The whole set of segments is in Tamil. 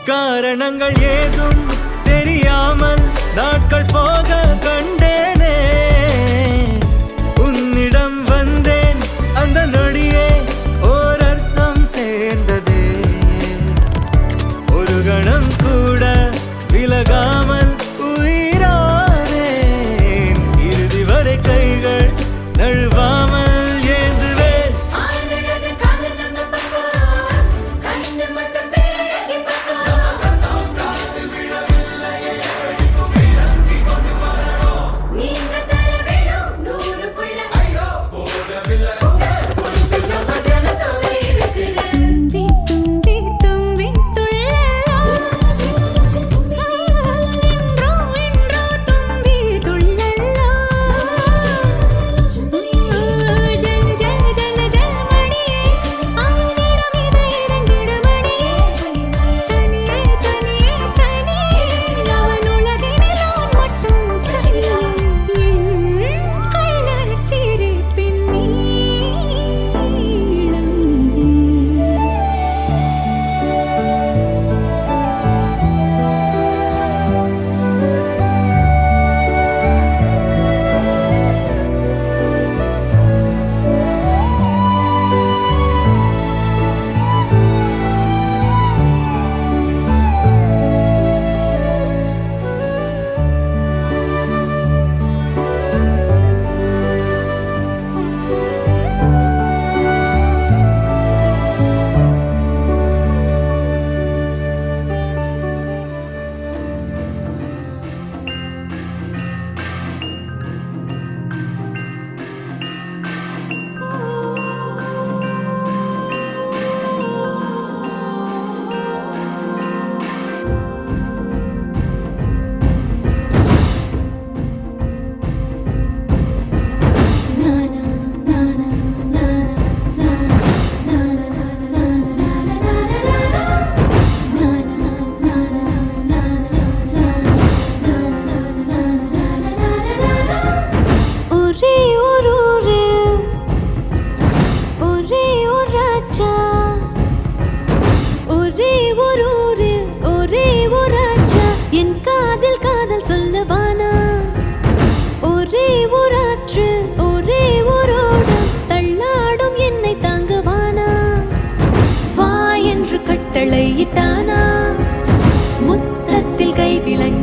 காரணங்கள் ஏதும் தெரியாமல் நாட்கள் போக கண்டேனே, உன்னிடம் வந்தேன் அந்த நொடியே ஓர் அர்த்தம் சேர்ந்ததே. ஒரு கணம் கூட விலகாமல் உயிரானேன், இறுதி வரை கைகள் நழுவாமல்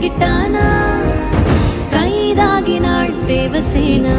நெருங்கிட்டானா கைதாகினாள் தேவசேனா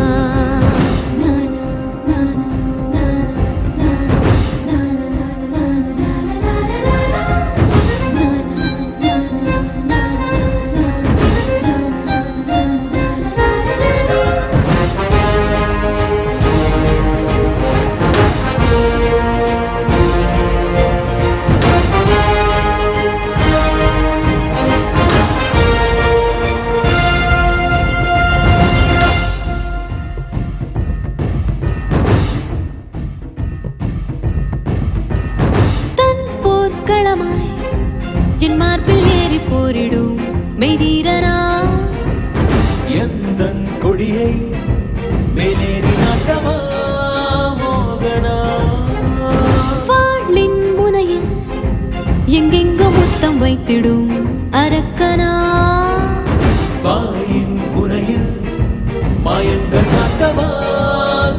என் மார்பில் ஏறி போரிடும் மெய்தீரனா எந்தன் கொடியை மேலேறி நாட்டமா மோகனா வாளின் முனையில் எங்கெங்கோ முத்தம் வைத்திடும் அரக்கனா வாயின் முனையில் மாயங்கள் நாட்டமா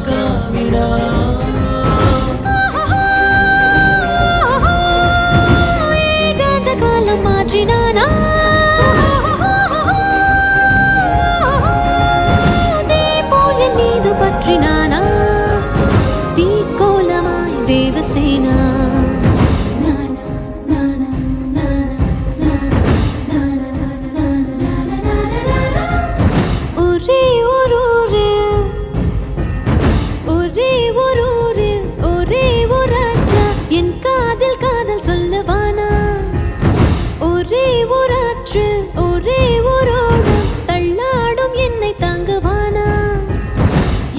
காமினா மாற்றினானா போல் என் மீது பற்றினானா தீக்கோலமாய் தேவசேனா ஒரே ஒரு ராஜா என் காதில் காதல் சொல்லவானா ஒரே ஒரு ஓடம் தள்ளாடும் என்னை தாங்குவானா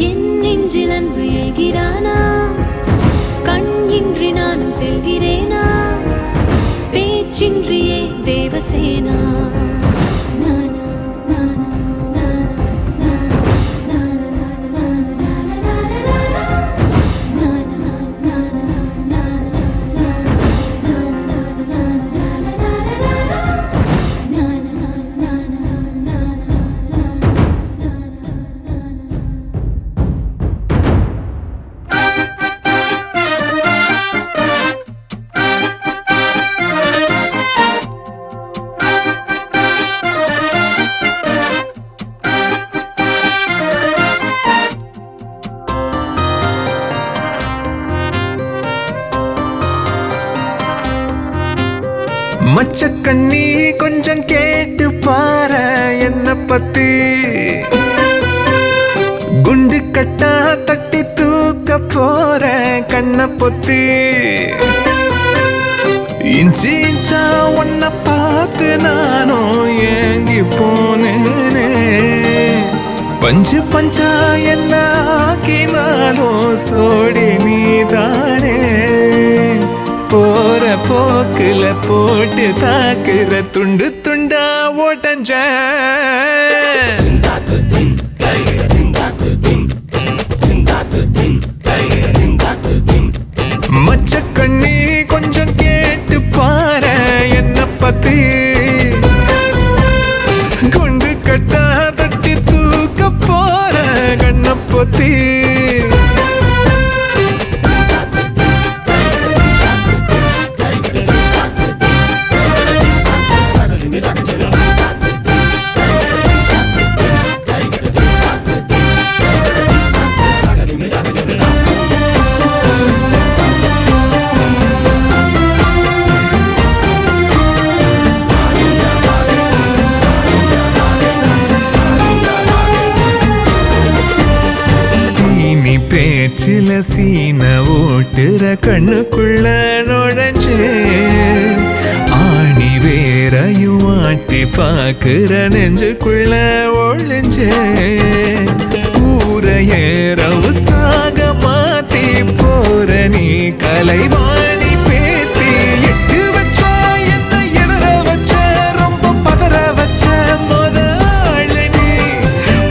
என் நெஞ்சில் அன்பு ஏகிறானா கண் இன்றி நானும் செல்கிறேனா பேச்சின்றியே தேவசேனா மச்சக்கண்ணி கொஞ்சம் கேட்டு பாரு என்ன பத்தி குண்டு கட்டா தட்டி தூக்க போற கண்ண பொத்தி இஞ்சி இஞ்சா உன்னை பார்த்து நானும் ஏங்கி போனேனே பஞ்சு பஞ்சா என்ன ஆக்கினாலும் சோடி நீதானே போற போக்குல போட்டு தாக்குற துண்டு துண்டா ஓட்டஞ்ச மச்சக்கண்ணி கொஞ்சம் கேட்டு பாரு என்ன பத்தி குண்டு கட்டா தட்டி தூக்க போற கண்ண பொத்தி பேச்சில சீன ஓட்டுற கண்ணுக்குள்ள நுழைஞ்சே ஆணி வேறையும் ஆட்டி பாக்குற நெஞ்சுக்குள்ள ஒழிஞ்சே ஊரையேறவு சாக மாத்தி போற நீ கலைவாணி பேத்தி எட்டு வச்ச என்ன எடற வச்ச ரொம்ப பதற வச்ச முதல் நீ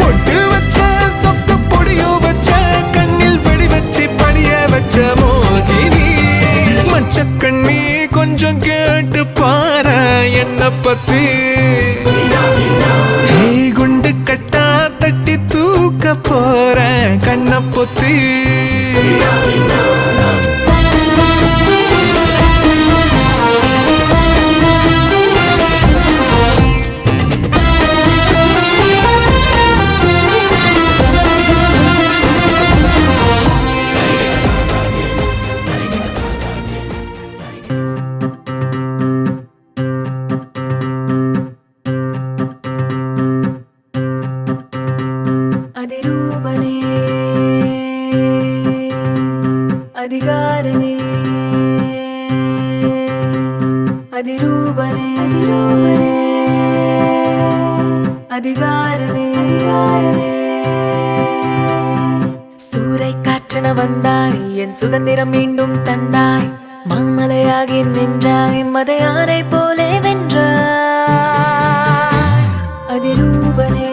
பொட்டு வச்ச சொத்து பொடியோ வச்ச கண்ணில் வெடி வச்சு படிய வச்ச மோகினி மச்சக்கண்ணி கொஞ்சம் கேட்டு பாரு என்ன பத்தி குண்டு கட்டா தட்டி தூக்க போற கண்ண பொத்தி அதிரூபனே அதிகாரனே அதிரூபனே அதிகாரனே சூறை காற்றென வந்தாய் என் சுதந்திரம் மீண்டும் தந்தாய் மாமலையாகி நின்றாய் மதையானை போலே வென்றாய் அதிரூபனே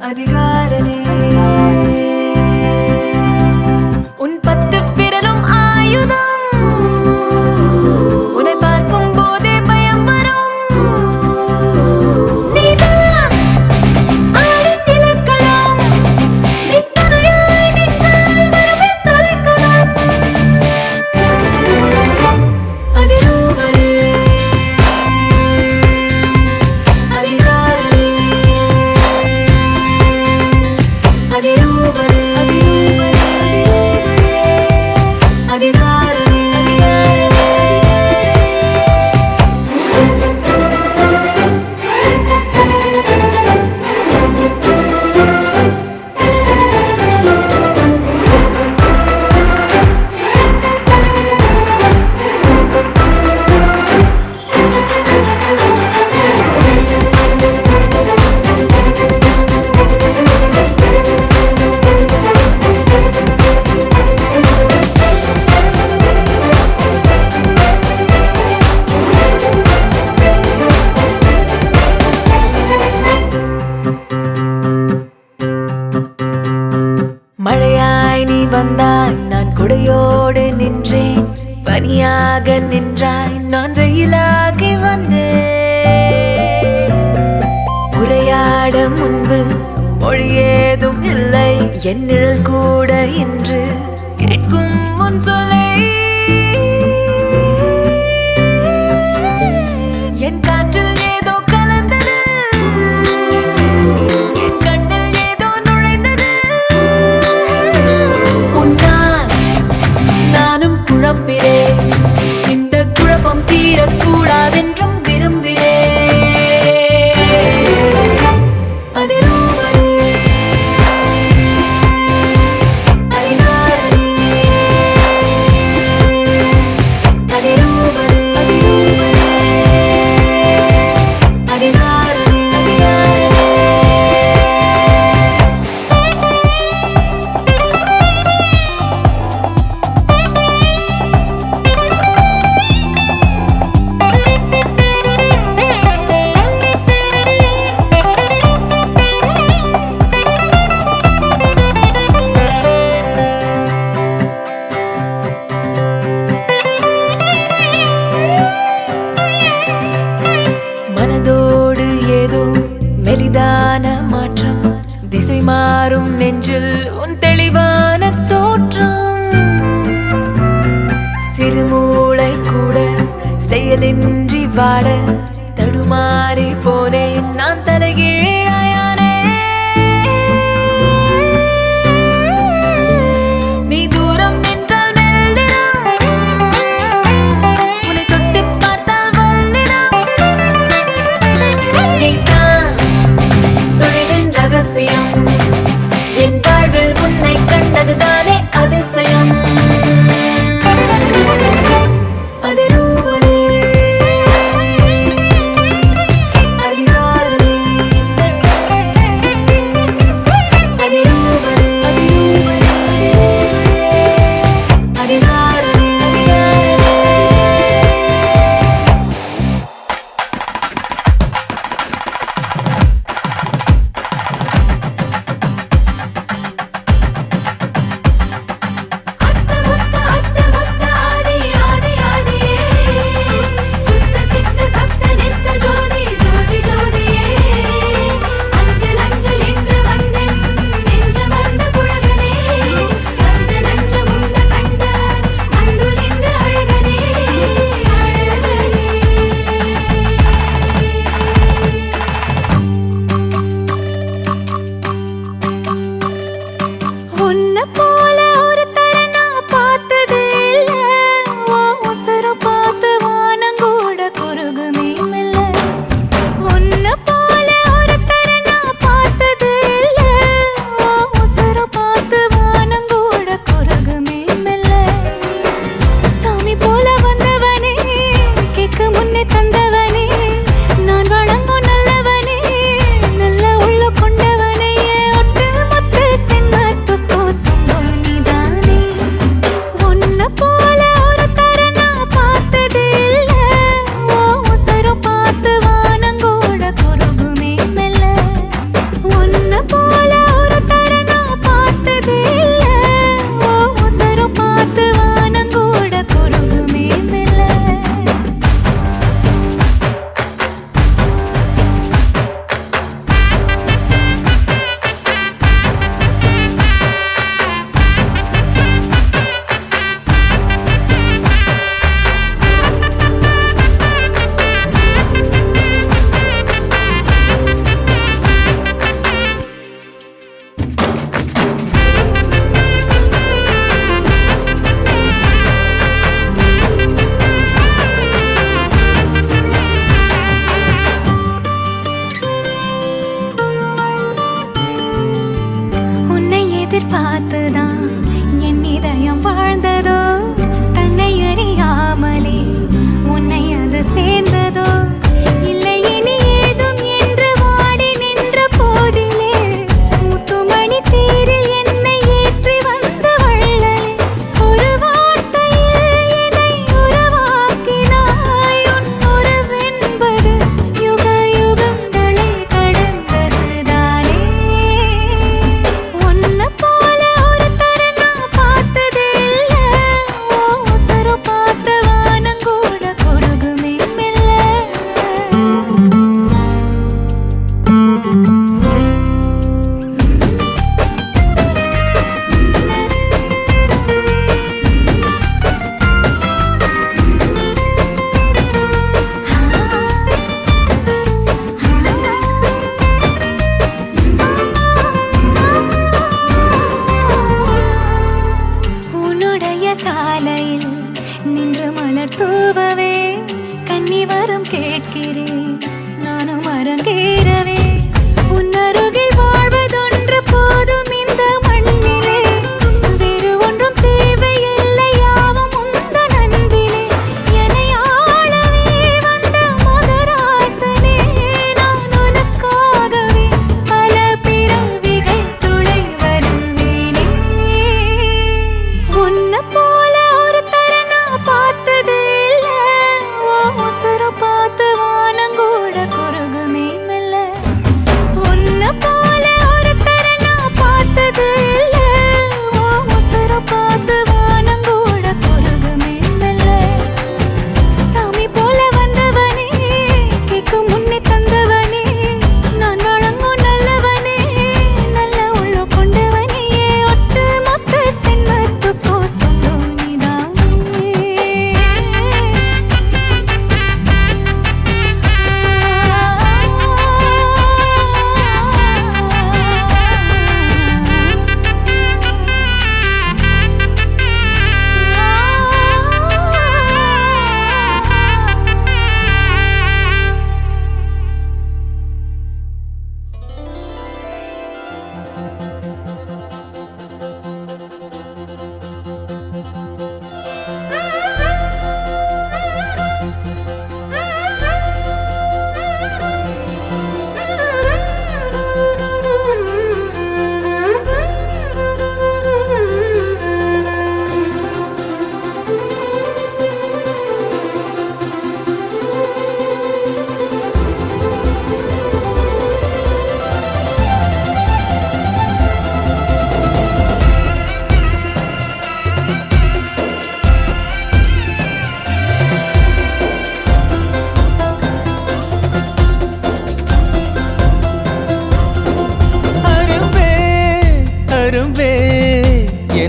அதிகாரனே உன் 10 விரலும் ஆயுதம் உன்னை பார்க்கும் போதே பயம் வரும் நீதான் ஆடின் இலக்கணம் நீ துணையாய் நின்றாய் வரவே தலைக்கணம் அதிரூபனே அதிகாரனே அதிரூபனே அதிகாரனே மழையாய் நீ வந்தாய் நான் கொடையோடு நின்றேன் பனியாக நின்றாய் நான் வெயிலாகி வந்தேன் உரையாட முன்பு மொழி ஏதும் இல்லை என் நிழல் கூட இன்று கேட்கும் முன் சொல்லை என் காற்றில் ஏதோ கலந்தது என் கண்ணில் ஏதோ நுழைந்தது உன்னால் நானும் குழம்பினேன் இந்த குழப்பம் தீரக்கூடாதென்றும் விரும்பினேன் அதிரூபனே அதிகாரனே அதிரூபனே அதிகாரனே மனதோடு ஏதோ மெலிதான மாற்றம் திசை மாறும் நெஞ்சில் உன் தெளிவான தோற்றம் சிறுமூளை கூட செயலின்றி வாட தடுமாறி போனேன் நான் தலைகீழாயானே நீ தூரம் நின்றால் மெல்லினம் உன்னை தொட்டு பார்த்தால் வல்லினம் நீதான் தொலைவின் ரகசியம் என் வாழ்வில் உன்னை கண்டதுதானே அதிசயம் அதிரூபனே அதிகாரனே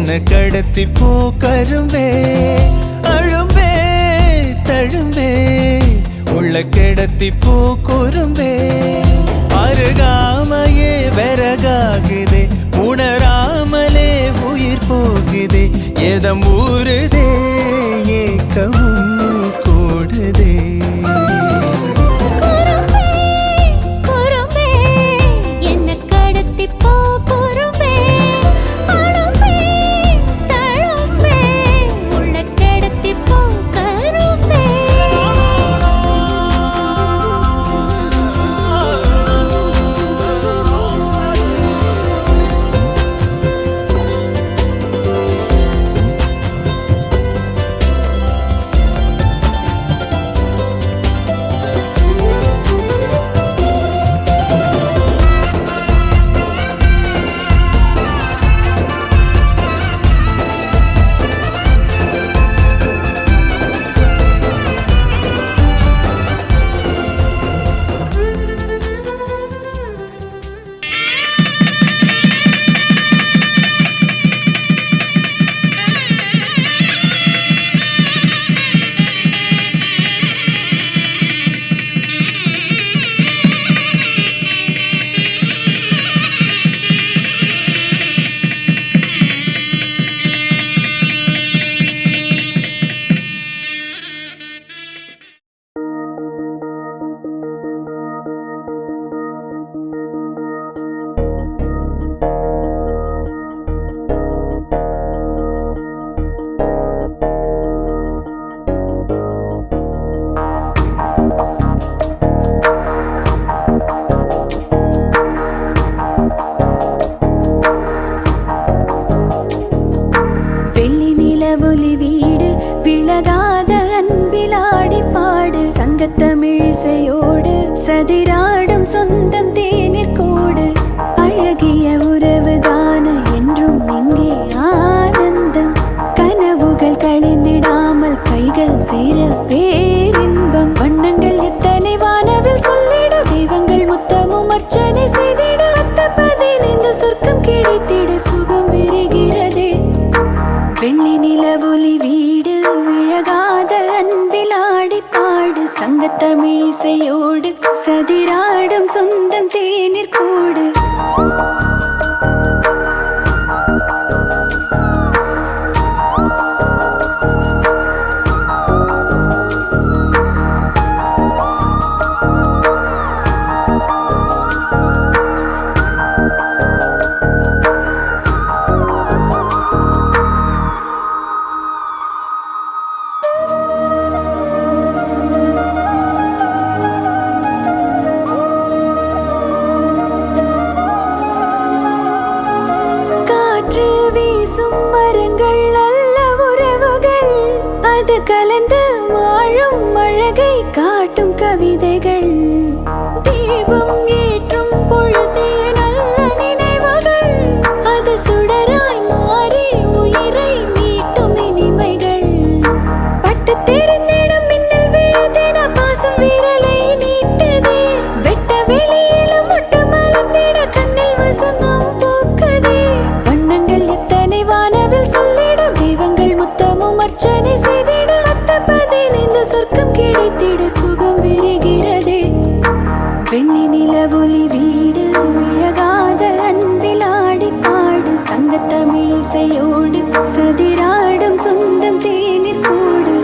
என்ன கடத்தி போ கரும்பே அழும்பே தழும்பே உள்ள கிடத்தி போ குறும்பே அருகாமையே விறகாகுதே உணராமலே உயிர் போகுதே எதம் ஊறுதே ஏக்கவும் கூடுதே தமிழிசையோடு சதிராடும் சொந்தம் தேநீர் கோடு அழகிய உறவுதான என்றும் இங்கே ஆனந்தம் கனவுகள் கழிந்திடாமல் கைகள் சேர பேரின்பம் வண்ணங்கள் எத்தனை வானவில் சொல்லிட தெய்வங்கள் முத்தமும் அர்ச்சனை செய்திட அத்த 15 சொர்க்கம் கிடைத்திட சுகம் விரிகிறதே வெள்ளி நிலவொலி வீடு விழகாத அன்பில் ஆடி பாடு சங்க தமிழிசையோடு சதிராடும் சொந்தம் தேநீர் கூடு மரங்கள் அல்ல உறவுகள் அது கலந்து வாழும் அழகை காட்டும் கவிதைகள் தீபம் ஏற்றும் பொழுதே நல்ல நினைவுகள் அது சுடராய் மாறி உயிரை மீட்டும் இனிமைகள் பட்டு தெரிந்திடும் மின்னல் விழுதின பாசம் விரலை நீட்டதே வெட்ட வெளியில முட்டு மலர்ந்திட கண்ணில் வசந்தம் போக்குதே வண்ணங்கள் எத்தனை வானவில் சொல்லிட தெய்வங்கள் முத்தமும் அர்ச்சனை செய்திட அத்த 15 சொர்க்கம் கிடைத்திட சுகம் விரிகிறதே வெள்ளி நிலவொலி வீடு விழகாத அன்பில் ஆடி பாடு சங்க தமிழிசையோடு சதிராடும் சொந்தம் தேநீர் கூடு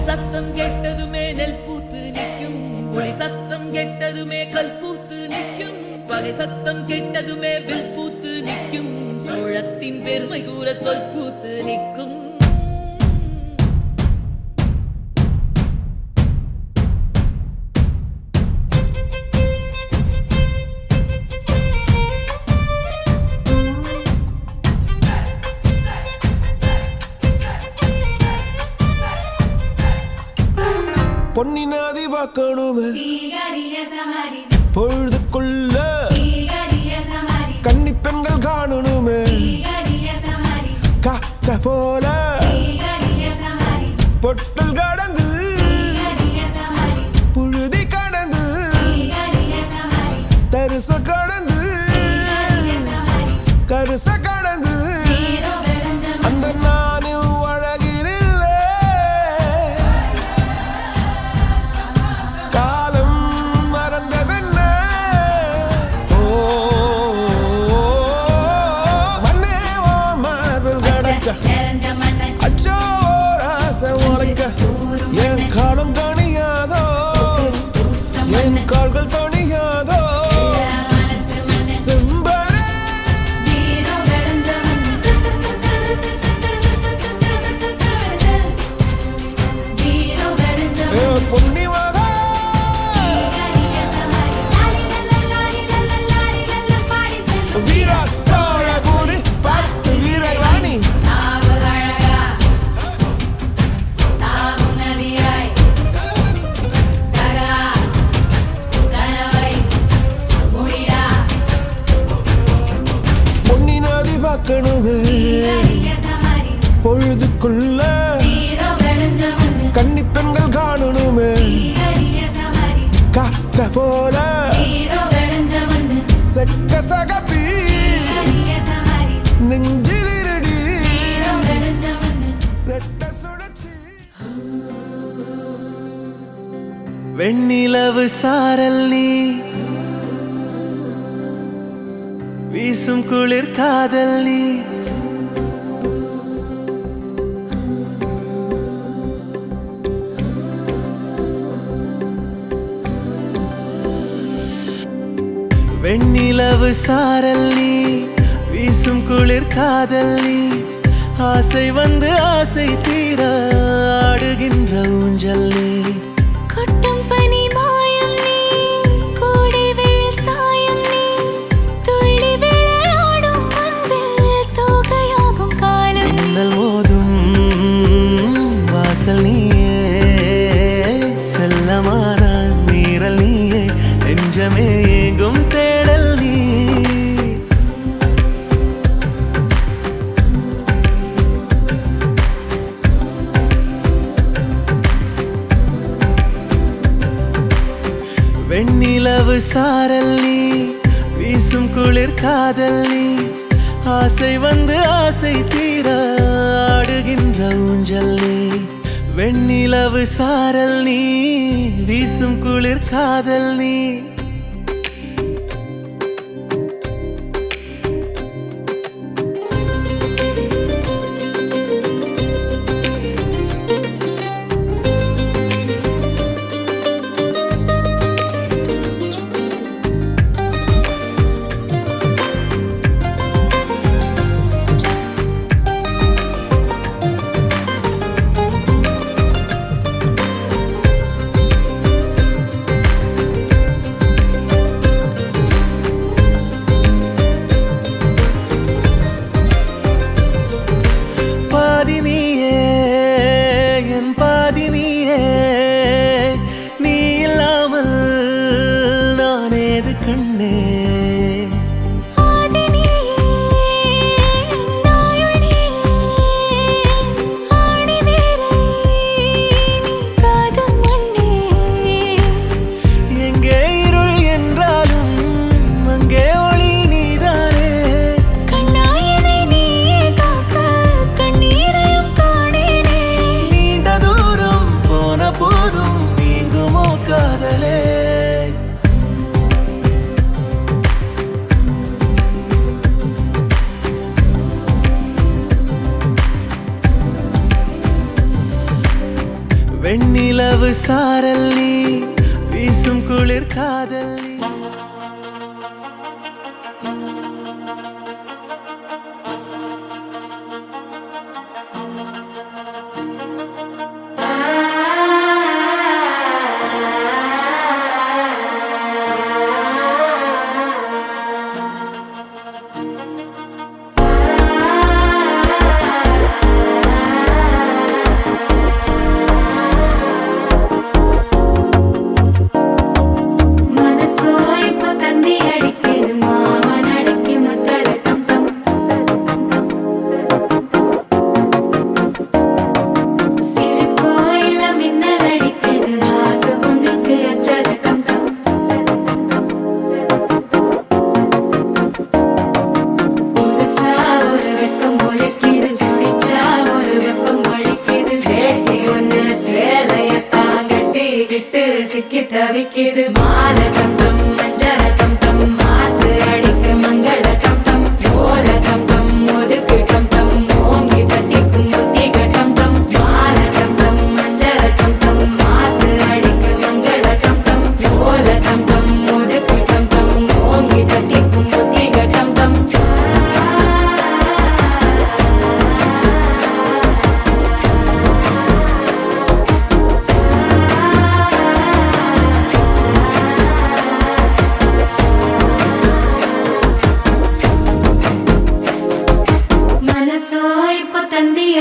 சத்தம் கெட்டதுமே நெல் பூத்து நிற்கும் ஒளி சத்தம் கெட்டதுமே கல் பூத்து நிற்கும் பகை சத்தம் கெட்டதுமே வில் பூத்து நிற்கும் சோழத்தின் பெருமை கூற சொல் பூத்து நிற்கும் பார்க்கணுமே பொழுதுக்குள்ள கன்னி பெண்கள் காணணுமே காத்த போல பொட்டல் கடந்து புழுதி கடந்து தரிச கடந்து கருச கடந்து அந்த நானும் அழகினில்லை காலம் மறந்ததென்ன ஓ மண்ணே ஓ மார்பில் கடக்க அச்சோ ராச உனக்க என் காலம் தணியாதோ என் கால்கள் தணியாதோ பொழுதுக்குள்ள கன்னி பெண்கள் காணணுமே காத்த போல செக்க சகப்பி நெஞ்சில் இருடி ரெட்ட சுழற்சி வெண்ணிலவு சாரல் நீ வீசும் குளிர் காதல் நீ வெண்ணிலவு சாரல் நீ வீசும் குளிர் காதல் நீ ஆசை வந்து ஆசை தீர ஆடுகின்ற ஊஞ்சல் நீ கொட்டும் பனி மாயம் நீ கோடை வெயில் சாயம் நீ துள்ளி விளையாடும் அன்பில் தோகையாகும் காலம் மின்னல் மோதும் வாசல் நீயே செல்லமான நீரல் நீயே நெஞ்சமே எங்கும் தேடல் நீ வெண்ணிலவு சாரல் நீ வீசும் குளிர் காதல் நீ ஆசை வந்து ஆசை தீர ஆடுகின்ற ஊஞ்சல் நீ வெண்ணிலவு சாரல் நீ வீசும் குளிர் காதல் நீ வெண்ணிலவு சாரல் நீ வீசும் குளிர் காதல் நீ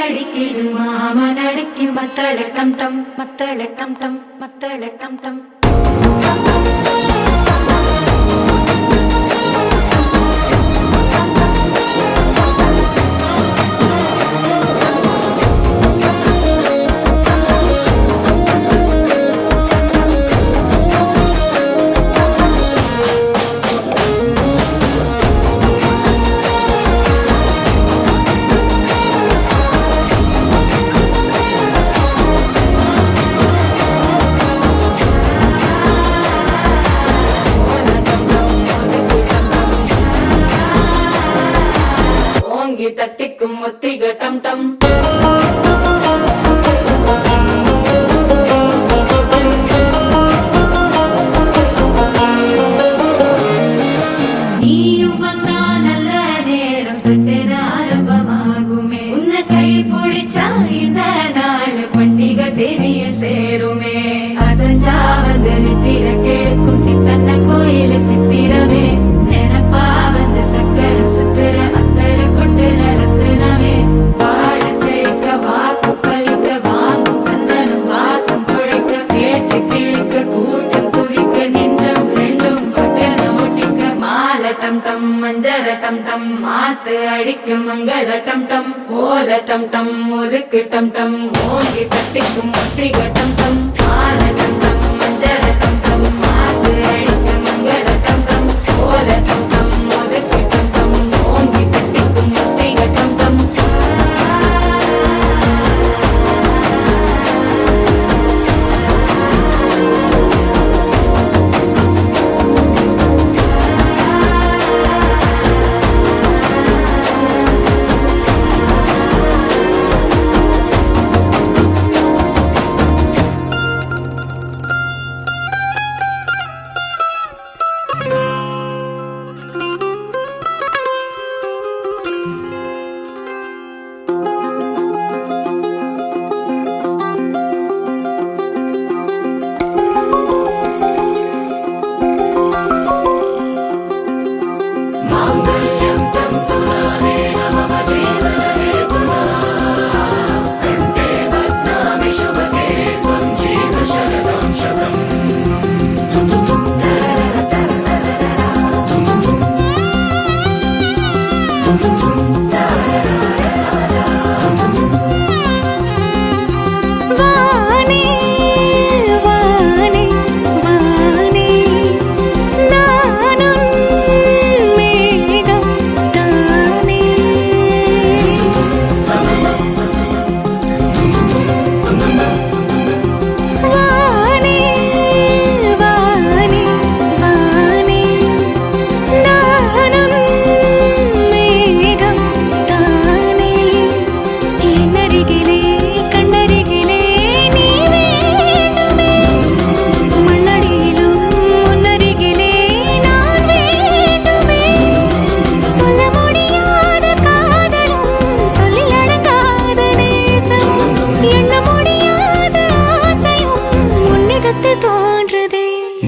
அடிக்குது மாமன் அடிக்கு மத்தள டம் டம் மத்தள டம் டம் மத்தள டம் டம். தட்டிக்கும் ஒத்திக டம் டம். நீயும் வந்தா நல்ல நேரம் சட்டென ஆரம்பமாகுமே. உன்னை கை பிடிச்சா இந்த நாள் பண்டிகை தெரிய சேருமே. அசஞ்சா வந்து நித்திர கெடுக்கும் சித்தன்ன கோயில சித்திரமே. நினப்பா வந்து சக்கர சுத்திர அத்தர கொண்டு நடத்துனவே. வாழ செழிக்க வாக்கு பலிக்க வாங்கும் சந்தனம் வாசம் குழைக்க. கேட்டு கிழிக்க கூட்டம் குதிக்க நெஞ்சம் ரெண்டும் பட்டன ஒட்டிக்க. மால டம் டம் மஞ்சர டம் டம் மாத்து அடிக்க மங்கள டம் டம். ஓல டம் டம் ஒதுக்கு டம் டம் ஓங்கி தட்டிக்கும் ஒத்திக டம் டம். மால டம் டம் மஞ்சர டம் டம் மாத்து அடிக்க மங்கள டம் டம். ஓல டம் டம் ஒதுக்கு டம் டம் ஓங்கி தட்டிக்கும் ஒத்திக டம் டம்.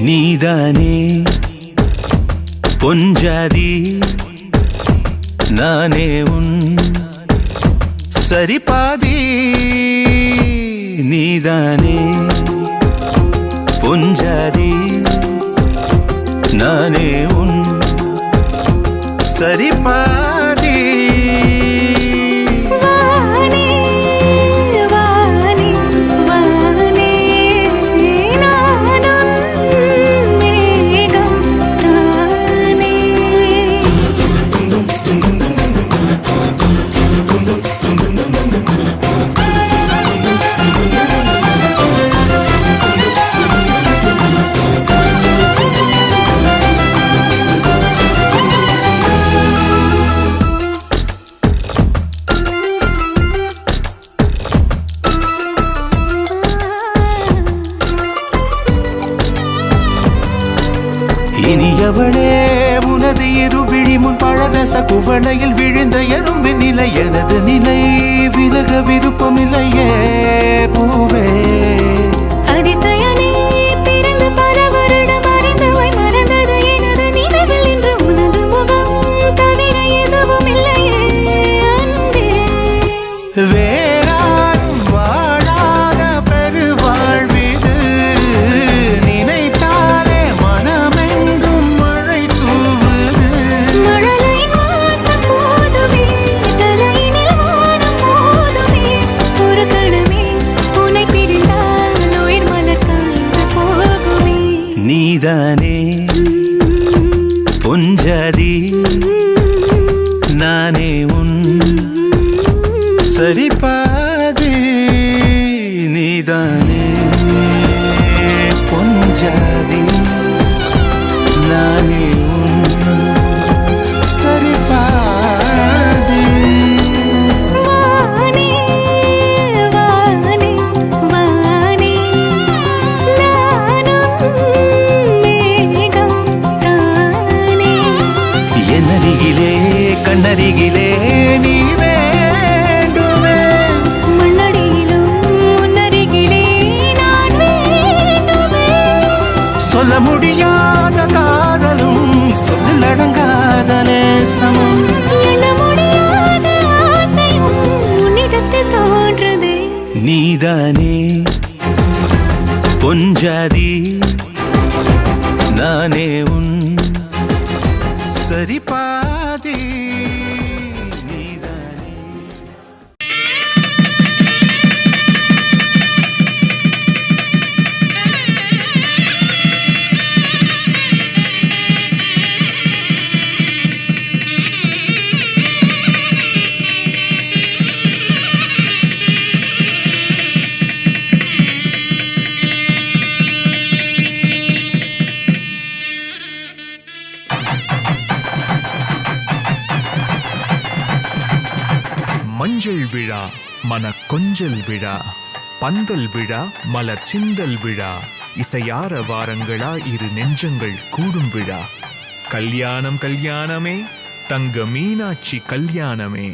நீதானே பொஞ்சாதி நானே உன் சரிபாதி. நீதானே பொஞ்சாதி நானே உன் சரிபாதி. இனியவளே உனது இரு விழி முன் பழரச குவளையில் விழுந்த எறும்பின் நிலை எனது நிலை விலக விருப்பமில்லையே பூவே. அதிசயனே பிறந்து பல வருடம் அறிந்தவை மறந்தது எனது நினைவில் இன்று உனது முகம் தவிர எதுவும் இல்லையே அன்பே. நானே உன் சரிபாதி நீதானே பொஞ்சாதி நானே உன் சரிபாதி வானே வானே வானே நானும் மேகம் தானே என்னருகிலே கண்ணருகிலே நீ வேண்டுமே மண்ணடியிலும் முன்னருகிலே நான் வேண்டுமே சொல்ல முடியாத காதலும் சொல்லடங்காத நேசமும் எண்ண முடியாத ஆசையும் உன்னிடத்தில் தோன்றுதே நீதானே பொஞ்சாதி நானே உன் சரிபாதி நீதானே மஞ்சள் விழா மன கொஞ்சல் விழா பந்தல் விழா மலர் சிந்தல் விழா இசையார வாரங்களா இரு நெஞ்சங்கள் கூடும் விழா கல்யாணம் கல்யாணமே தங்க மீனாட்சி கல்யாணமே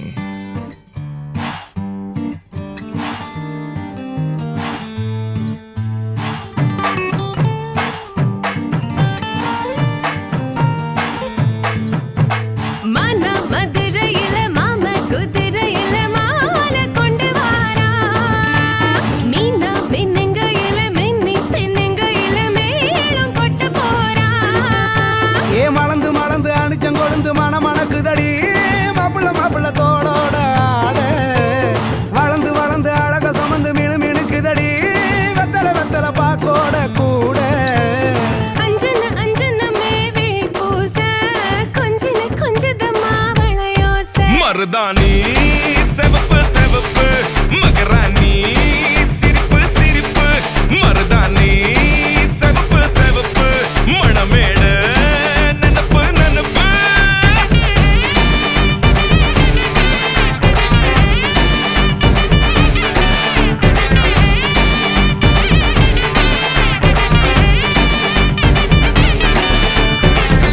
மருதாணி செவப்பு செவப்பு மகராணி சிரிப்பு சிரிப்பு மருதாணி செவப்பு செவப்பு மணமேட நனப்பு நனப்பு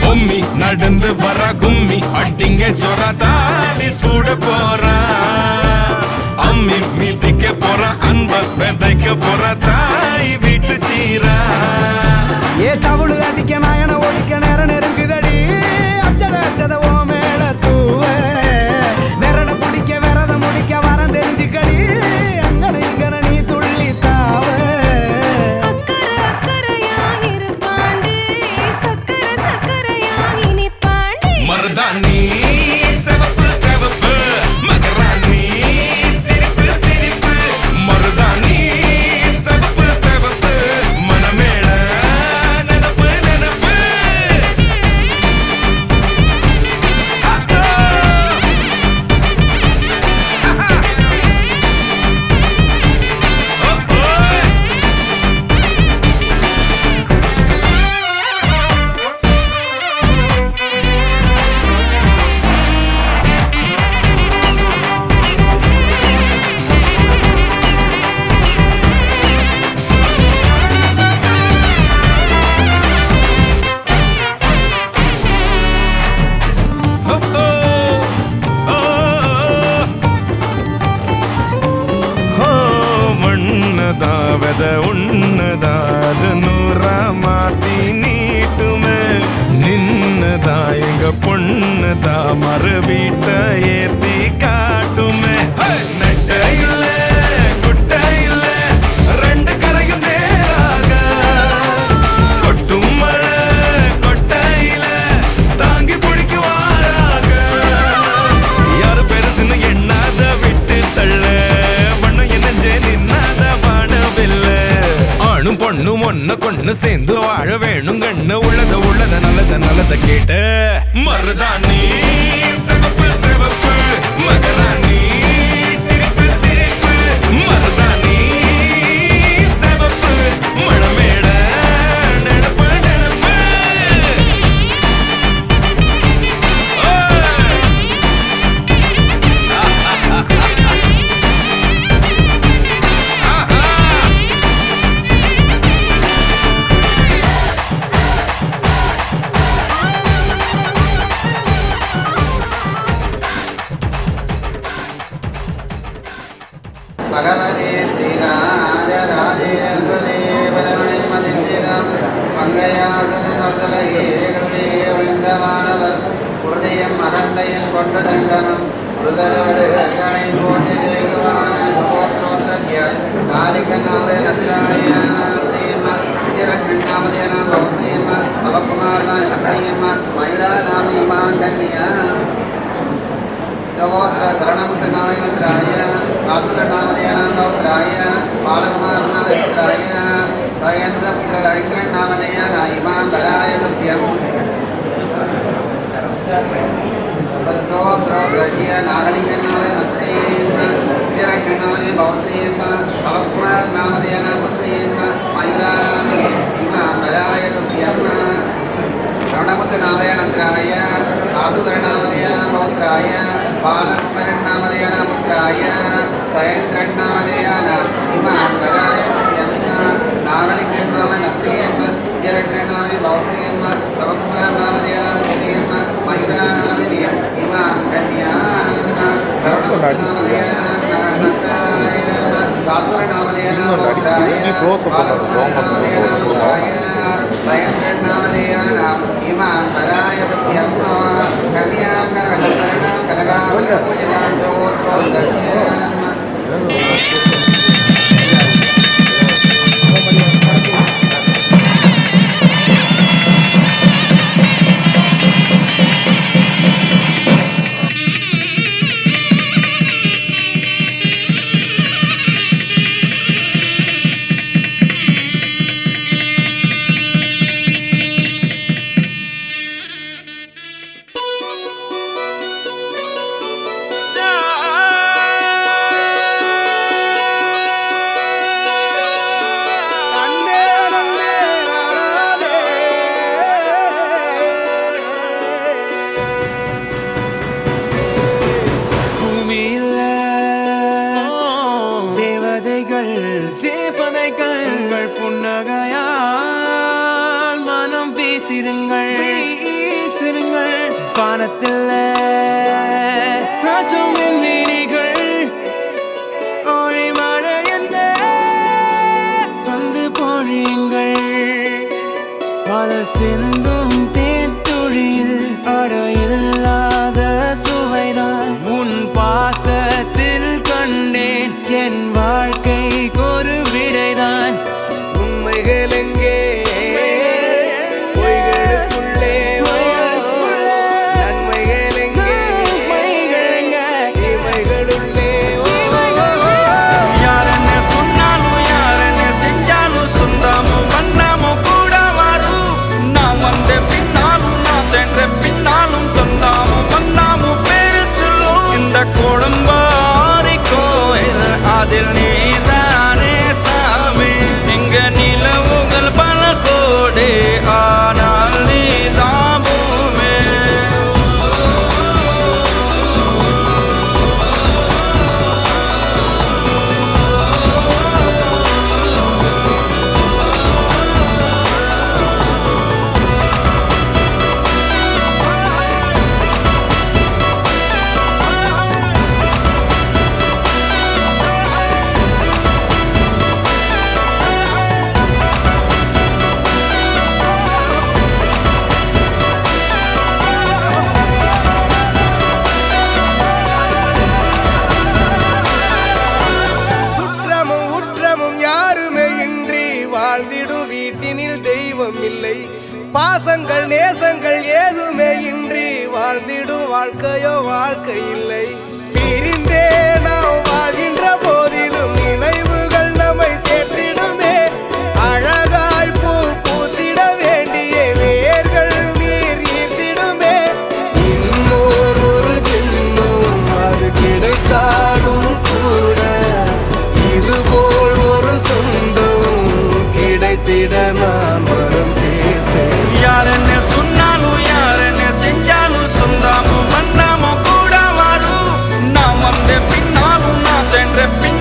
பொம்மி நடந்து வர கும்மி அட்டிங்க ஜொரா தாலி சூட போறா அம்மி மீதிக்க போற அன்ப விதைக்க போற தாய் வீட்டு சீரா ஏ தவுளு அடிக்க நாயன ஒடிக்க நேரம் நெருங்குதடி அச்சத அச்சத ஓ மேல தூவ விரட பிடிக்க விரத முடிக்க வரம் தெரிஞ்சுக்கடி அங்கன இங்கன நீ துள்ளி தாவ மருதாணி செவப்பு செவப்பு மகராணி சிரிப்பு சிரிப்பு மருதாணி செவப்பு செவப்பு மணமேட நனப்பு நனப்பு மண்ணதாவத உன்னதாத நூறா மாத்தி நீட்டுமே நின்னதா எங்க பொண்ணுதா மறு வீட்ட ஏத்தி காட்டுமே நெட்ட இல்ல குட்ட இல்ல ரெண்டு கரையும் நேராக கொட்டும் மழை கொட்டையில தாங்கி பிடிக்குவாராக யாரு பெருசுன்னு எண்ணாத விட்டு தள்ள வண்ணம் என்னஞ்சே நின்னாத வானவில்ல ஆணும் பொண்ணும் ஒன்ன கொன்னு சேர்ந்து வாழ வேணும் கண்ணு உள்ளத உள்ளத நல்லத நல்லத கேட்ட மருதாணி சிவப்பு சிவப்பு भगवते श्रीराजराजेश्वरे परमणे मदिष्टिकाम् मङ्गयासनर्दलये वृन्दमानवर हृदयम् अनन्दयम् कोट्टदण्डमम् हृदयवडगणे कोटिदेवान गोत्रोत्रज्ञ नालिकनामदेनत्राय श्रीमद् भवत्रीयन्म भवकुमारनाय नक्षयन्म मयूरा नामीमां कन्या सहोदर धरणमुद्रनाय नत्राय रातुधरनामदेनां भवत्राय बालकुमारनाय सयेन्द्रपुत्र हरिद्रन्नामदेया नायिमां बलाय तुभ्यम् सहोद्रोद्रज्य नागलिङ्गनामदे नत्रेयन्म विजयरण्यनामदे भवत्रीयन्म भवकुमारनामदेयानां पुत्रीयन्म मयूरा नामदे इमां बलाय तुभ्यम् श्रवणमुद्रनामदेयानत्राय रातुधरनामदेयानां भवत्राय बालकुमारनामदेयानां पुत्राय सयेन्द्रन्नामदेयानां इमां बलाय तुभ्यम् नागलिङ्गनामदे नत्रेयन्म विजयरण्यनामदे भवत्रीयन्म भवकुमारनामदेयानां पुत्रीयन्म मयूरा नामदे इमां कन्यां श्रवणमुद्रनामदेयानां नत्राय रातुधरनामदेयानां भवत्राय बालकुमारनामदेयानां पुत्राय सयेन्द्रन्नामदेयानां इमां बलाय तुभ्यम् कन्यां करकल्परणां कनकावलिपूजितां गोत्रोद्गज्ञाम् பாசங்கள் நேசங்கள் ஏதுமே இன்றி வாழ்ந்திடும் வாழ்க்கையோ வாழ்க்கை இல்லை. பிரிந்தே நாம் வாழ்கின்ற போதிலும் நினைவுகள் நம்மை சேர்த்திடுமே. அழகாய் பூ பூத்திட வேண்டிய வேர்கள் நீர் ஈர்த்திடுமே. இன்னொரு ஜென்மம் அது கிடைத்தாலும் கூட இதுபோல் ஒரு சொந்தம் கிடைத்திட நான் வரம் கேட்டேன். யாரன்னு சொன்னாலும் யாரன்னு செஞ்சாலும் சொந்தாமோ மன்னாமோ கூட வரும். நான் வந்த பின்னாலும் நான் சென்ற பின்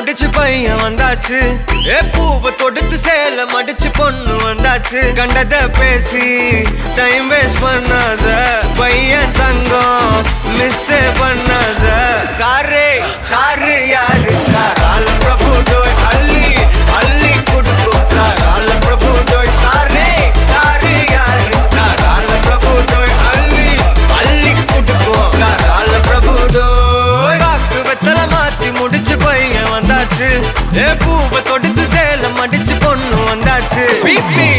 முடிச்சு பையன் வந்தாச்சு பூவை தொடுத்து சேல மடிச்சு பொண்ணு வந்தாச்சு கண்டத பேசி டைம் வேஸ்ட் பண்ணாத பையன் தங்கம் மிஸ் பண்ணாத சாரு சாரு யாரு கால பிரபு டோய் அள்ளி அள்ளி குடுக்கும் கால பிரபு டோய் சாரே சாரு யாரு கால பிரபு டோய் அள்ளி அள்ளி குடுக்கும் கால பிரபு டோய் வாக்கு வெத்தல மாத்தி முடிச்சு பையன் வந்தாச்சு பூவை தொடுத்து சேல மடிச்சு பொண்ணு வந்தாச்சு பிபி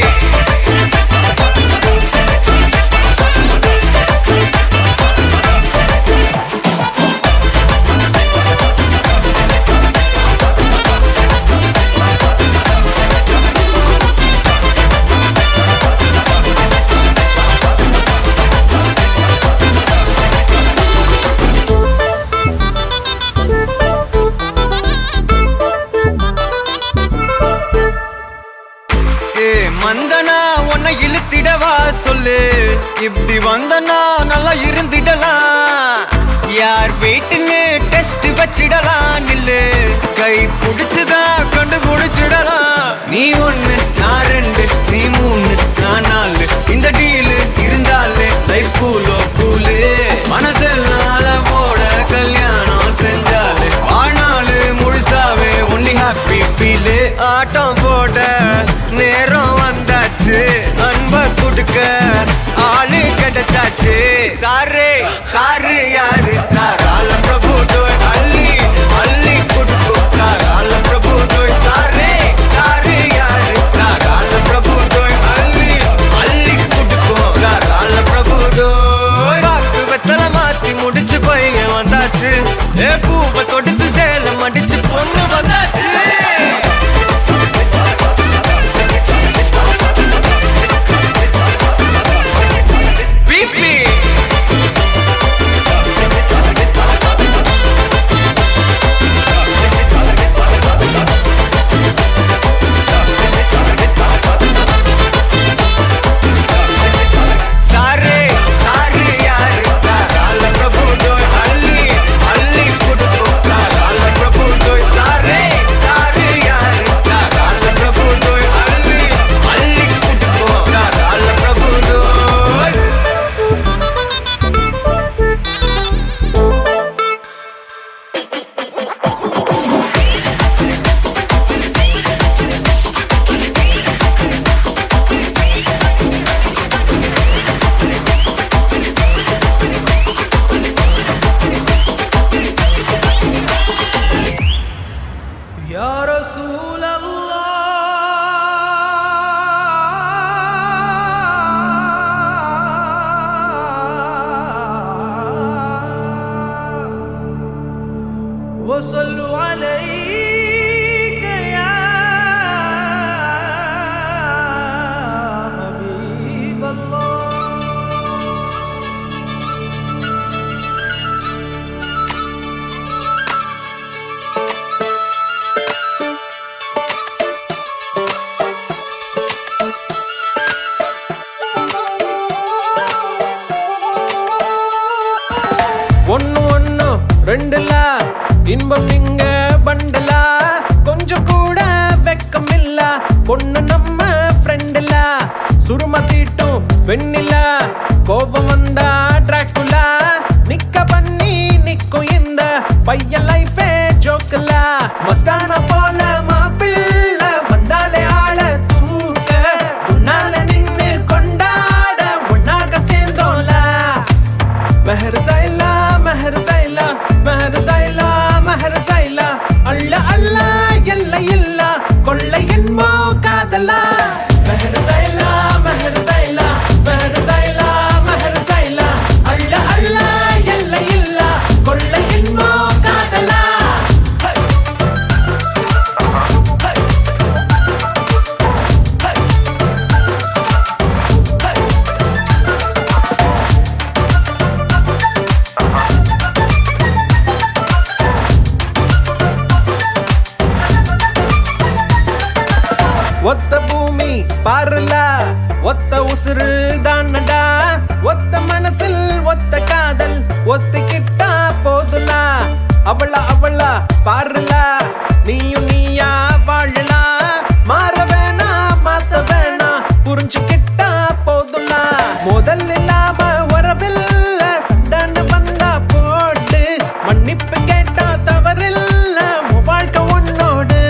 மந்தனா உன்னை இழுத்திடவா சொல்லு இப்படி வந்தனா நல்லா இருந்திடலாம் யார் வீட்டுன்னு டெஸ்ட் வச்சிடலாம் நில்லு கை புடிச்சுதா கண்டு முடிச்சிடலாம் நீ ஒண்ணு நான் ரெண்டு நீ மூணு நான் நாலு இந்த டீலு இருந்தாலே லைஃப் கூலோ கூலு மனசெல்லாம் போட கல்யாணம் செஞ்சாலே ஆனாலு முழுசாவே ஒன்லி ஹாப்பி ஃபீலு ஆட்டம் போட நேரம் வந்தாச்சு அன்ப குடுக்க ஆளு கிடைச்சாச்சு சாரு சாரு யாரு கால பிரபு டோய் அள்ளி அள்ளி குடுக்கும் கால பிரபு டோய் சாரே சாரு யாரு கால பிரபு டோய் அள்ளி அள்ளி குடுக்கும் கால பிரபு டோய் வாக்கு வெத்தல மாத்தி முடிச்சு பையன் வந்தாச்சு பூவை தொடுத்து சேல மடிச்சு பொண்ணு வந்தாச்சு وصلوا عليك يا حبيب الله ஒன்னு ஒன்னு ரெண்டுல இன்பம் இங்க பண்டலா கொஞ்சம் கூட வெக்கம் இல்ல பொண்ணு நம்ம ஃப்ரெண்டுல சுரும தீட்டும் வெண்ணில கோபம் வந்தா டிராக்குலா நிக்க பண்ணி நிக்கும் இந்த பையன் லைஃபே ஜோக்கல மஸ்தான போல மாப்பிள்ள வந்தாலே ஆள தூக்க உன்னால நின்னு கொண்டாட ஒன்னாக சேர்ந்தோல மெஹர் சைலா மெஹர் சைலா மெஹர் சைலா மெஹர் சைலா அல்ல அல்ல எல்ல இல்ல கொள்ளை என்போ காதலா மெஹர் சைலா மெஹர் சைலா மெஹர் சைலா மெஹர் சைலா அல்ல அல்ல எல்ல இல்ல கொள்ளை என்போ காதலா ஒத்த பூமி பாருல ஒத்த உசுறு தானடா ஒத்த மனசில் ஒத்த காதல் ஒத்திக்கிட்டா போதுல அவளா அவளா பாருல நீயும் நீயா வாழலாம். மாற வேணாம் மாத்த வேணாம் புரிஞ்சுக்கிட்டா போதும்ல. முதல் இல்லாம உறவில்ல சண்டான்னு வந்தா போட்டு மன்னிப்பு கேட்டா தவறில்ல உன் வாழ்க்கை உன்னோடு.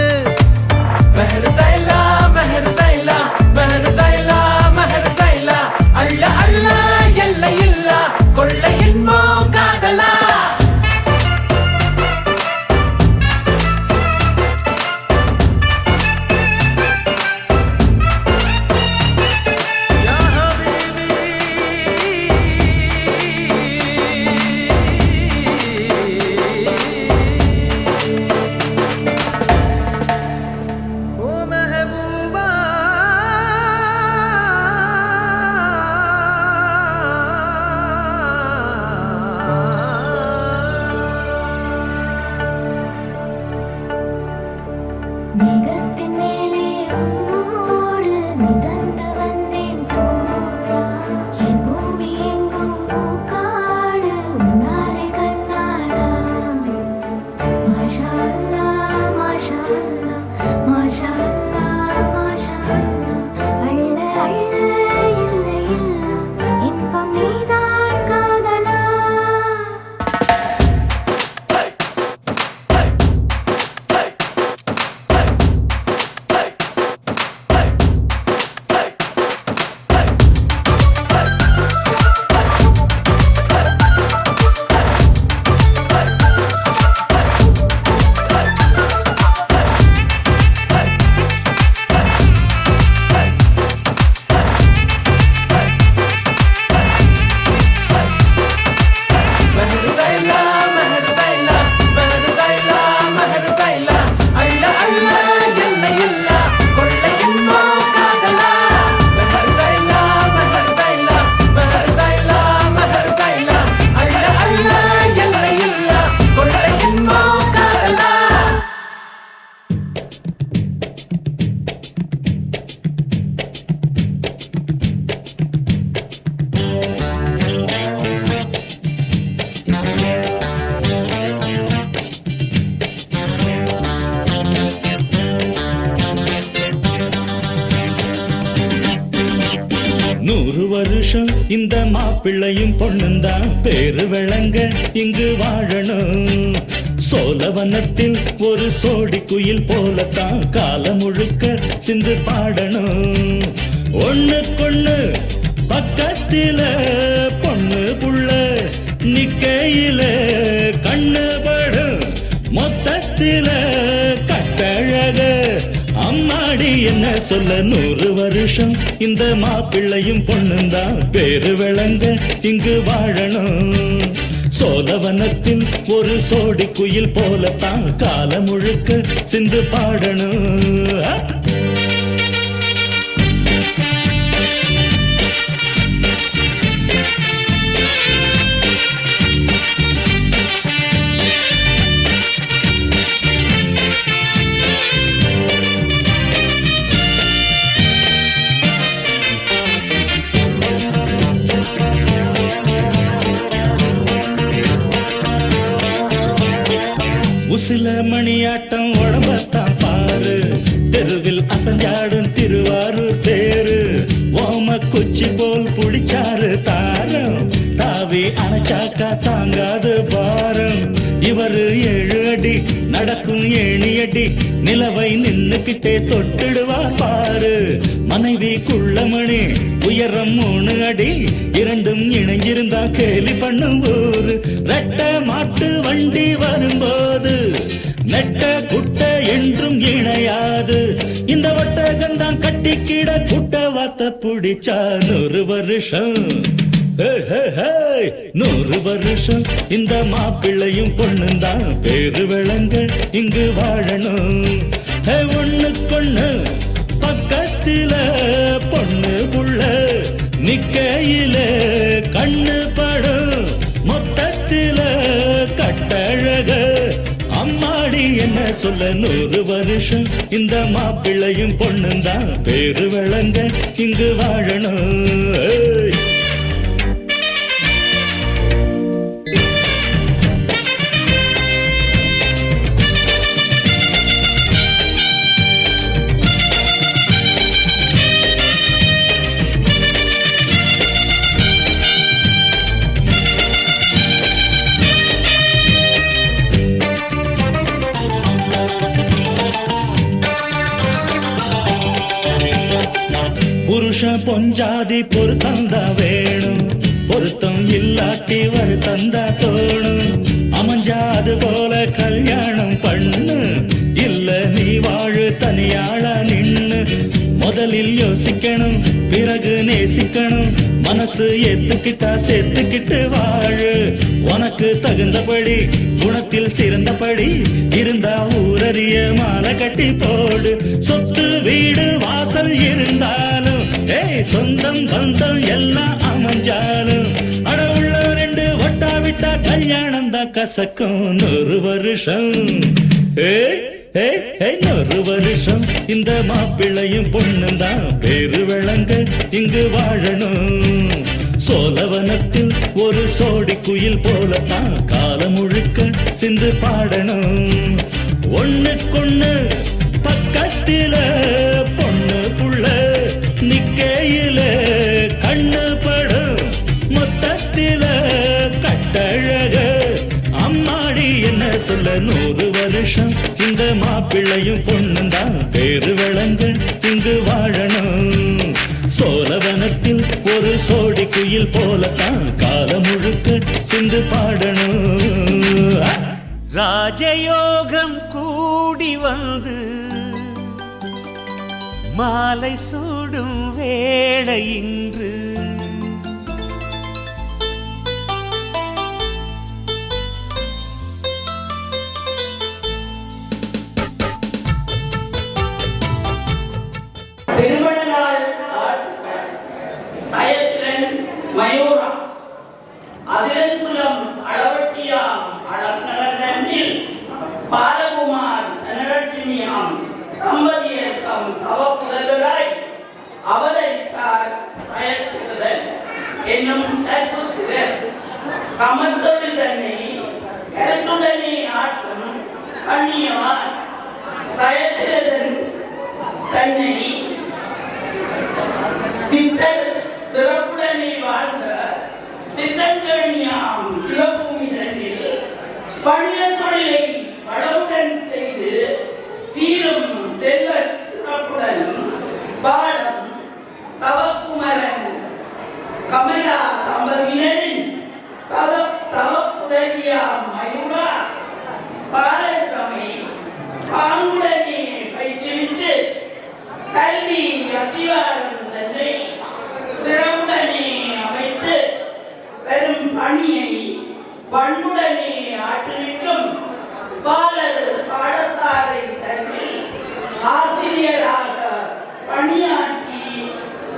மெஹர் சைலா மெஹர் சைலா மெஹர் சைலா மெஹர் சைலா அல்ல அல்ல எல்லை இல்ல கொள்ளை இன்பம் காதலா. மேகத்தின் மேலே உன்னோடு மிதந்து வந்தேன் தோழா. என் பூமி எங்கும் பூக்காடு உன்னாலே கண்ணாடா. மாஷா அல்லாஹ் மாஷா அல்லாஹ் மாஷா அல்லாஹ் மாஷா அல்லாஹ். அள்ள அள்ள இல்லை இல்ல இன்பம் நீதான் காதலா. மெஹர் சைலா மெஹர் சைலா மெஹர் சைலா மெஹர் சைலா அல்ல அல்ல எல்லை இல்ல கொள்ளை இன்பம் காதலா. மெஹர் சைலா மெஹர் சைலா மெஹர் சைலா மெஹர் சைலா அல்ல அல்ல எல்லை இல்ல கொள்ளை இன்பம் காதலா. நூறு வருஷம் இந்த மாப்பிள்ளையும் பொண்ணுந்தான் பேரு விளங்க இங்கு வாழணும். சோழவனத்தில் ஒரு சோடி குயில் போலத்தான் காலம் முழுக்க சிந்து பாடணும். ஒண்ணுக்கொண்ணு பக்கத்தில பொண்ணு புள்ள நிக்கையில கண்ணு படும் மொத்தத்தில கட்டழக அம்மாடி என்ன சொல்ல. 100 வருஷம் இந்த மாப்பிள்ளையும் பொண்ணுந்தான் பேரு விளங்க இங்கு வாழணும். சோழவனத்தில் ஒரு சோடி குயில் போலத்தான் காலம் முழுக்க சிந்து பாடணும். உசில மணியாட்டம் உடம்பத்தான் பாரு. தெருவில் அசஞ்சாடும் திருவாரூர் தேரு. ஓம குச்சி போல் புடிச்சாரு தாரம். தாவி அணைச்சாக்கா தாங்காது பாரம். இவரு 7 அடி நடக்கும் ஏணியடி. நிலவை நின்னுக்கிட்டே தொட்டுடுவார் பாரு. மனைவி குள்ளமணி உயரம் 3 அடி. இரண்டும் இணைஞ்சிருந்தா கேலி பண்ணும் ஊரு. ரெட்ட மாட்டு வண்டி வரும்போது நெட்ட குட்ட என்றும் இணையாது. இந்த ஒட்டகந்தான் கட்டிக்கிட குட்ட வாத்த புடிச்சா 100 வருஷம். 100 வருஷம் இந்த மாப்பிள்ளையும் பொண்ணுந்தான் பேரு விளங்க இங்கு வாழணும். ஒண்ணுக்கொண்ணு பக்கத்தில பொண்ணு புள்ள நிக்கையில கண்ணு படும் மொத்தத்தில கட்டழக அம்மாடி என்ன சொல்ல. 100 வருஷம் இந்த மாப்பிள்ளையும் பொண்ணுந்தான் பேரு விளங்க இங்கு வாழணும். புருஷன் பொஞ்சாதி பொருத்தந்தா வேணும், பொருத்தம் இல்லாட்டி வருத்தந்தா தோணும். அமைஞ்சா அது போல கல்யாணம் பண்ணு, இல்ல நீ வாழு தனியாளா நின்னு. முதலில் யோசிக்கணும், பிறகு நேசிக்கணும், மனசு ஏத்துக்கிட்டா சேர்த்துக்கிட்டு வாழு. உனக்கு தகுந்தபடி குணத்தில் சிறந்தபடி இருந்தா ஊரறிய மாலை கட்டி போடு. சொத்து வீடு வாசல் இருந்தாலும் சொந்தம் பந்தம் எல்லாம் அமைஞ்சாலும் அட உள்ள ரெண்டு ஒட்டா விட்டா கல்யாணம் தான் கசக்கும். 100 வருஷம் 100 வருஷம் இந்த மாப்பிள்ளையும் பொண்ணும் தான் பேரு விளங்க இங்கு வாழணும். சோழவனத்தில் ஒரு சோடி குயில் போலத்தான் காலம் முழுக்க சிந்து பாடணும். ஒண்ணுக்கொண்ணு பக்கத்தில பொண்ணு புள்ள நிக்கையில கண்ணு படும், மொத்தத்தில கட்டழக அம்மாடி என்ன சொல்ல. 100 வருஷம் இந்த மாப்பிள்ளையும் பொண்ணும் தான் பேரு விளங்க இங்கு வாழணும். சோழவனத்தில் ஒரு சோடி குயில் போலத்தான் காலம் முழுக்க சிந்து பாடணும். ராஜயோகம் கூடி வந்து மாலை சூடும் வேளை இன்று. திருமண நாள் சயத்திரன் மயூரா அதிரன்குலம் அளவட்டியாம் அளநடனில் பாலகுமார் தனலட்சுமியாம் தம்பதியர் தம் தவப்புதல்வராய் அவதரித்தார் சயத்திரன் என்னும் சற்புத்திரர். கமத்தொழில் தன்னை கருத்துடனே ஆட்டும் கண்ணியவான் சயத்திரன் தன்னை சித்தர் சிறப்புடனே வாழ்ந்த சித்தன்கண்ணியாம் சிவபூமி தன்னில் பணிய தொழிலை வளமுடன் செய்து சீரும் செல்வ சிறப்புடன் பாடம் தவக்குமரன் கமலா தம்பதியினரின் தவப்புதவியாம் மயூரா பாலத்தமை பாங்குடனே வைத்துவிட்டு கல்வி அத்திவாரம் தன்னை சிறப்புடனே அமைத்து பெரும் பணியை பண்புடனே ஆற்றுவிக்கும் பாலர் பாடசாலை தன்னில் ஆசிரியராக பணியாற்றி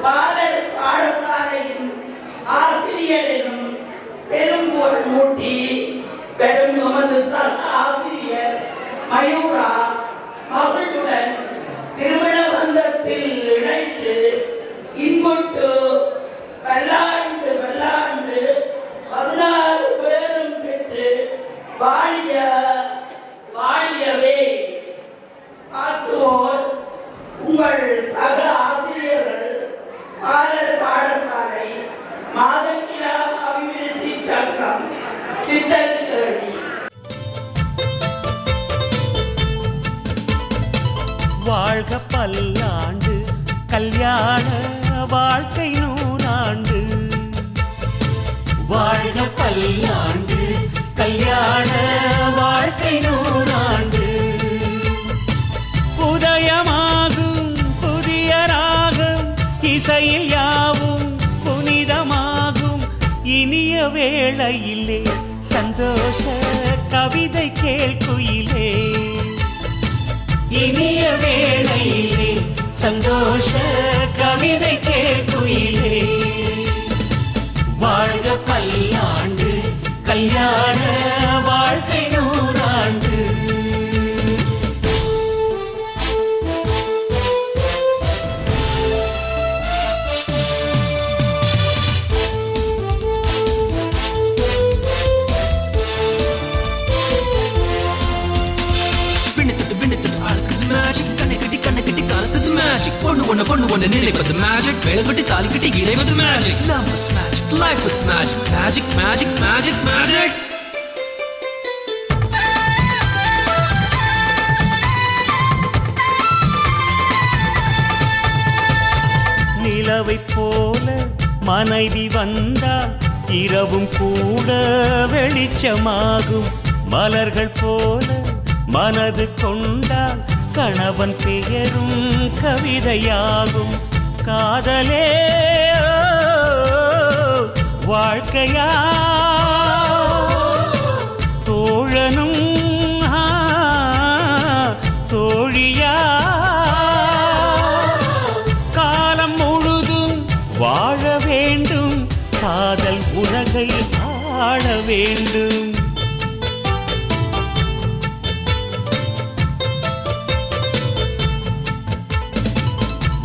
பாலர் பாடசாலையின் ஆசிரியர் எனும் பெரும்போர் மூட்டி பெரும் எமது சக ஆசிரியர் மயூரா மகளுடன் திருமண பந்தத்தில் இணைத்து இன்புட்டு பல்லாண்டு 16 பேரும் பெற்று வாழியவே காத்துவோர் உங்கள் சக ஆசிரியர்கள் பாலர் பாடசாலை மாதக்கிரா அபிவிருத்தி சங்கம் சித்தர்கேணி. வாழ்க பல்லாண்டு கல்யாண வாழ்க்கை 100 ஆண்டு. வாழ்க பல்லாண்டு கல்யாண வாழ்க்கை 100 ஆண்டு. உதயமாகும் புதிய ராகம் இசையில் யாவும் புனிதமாகும். இனிய வேளையிலே சந்தோஷ கவிதை கேள்குயிலே. இனிய வேளையிலே சந்தோஷ கவிதை கேள்குயிலே. வாழ்க பல்லாண்டு கல்யாண வாழ்க்கை 100 ஆண்டு. பொண்ணு ஒண்ணு நிலைப்பது மேஜிக். வேலைக்கட்டி தாலி கட்டி இறைவது magic. Love is magic, life is magic. Magic, magic, magic, magic. நிலவை போல மனைவி வந்தால் இரவும் கூட வெளிச்சமாகும். மலர்கள் போல மனது கொண்டால் கணவன் பெயரும் கவிதையாகும். காதலே வாழ்க்கையா தோழனும் தோழியா காலம் முழுதும் வாழ வேண்டும். காதல் உலகை ஆள வேண்டும்.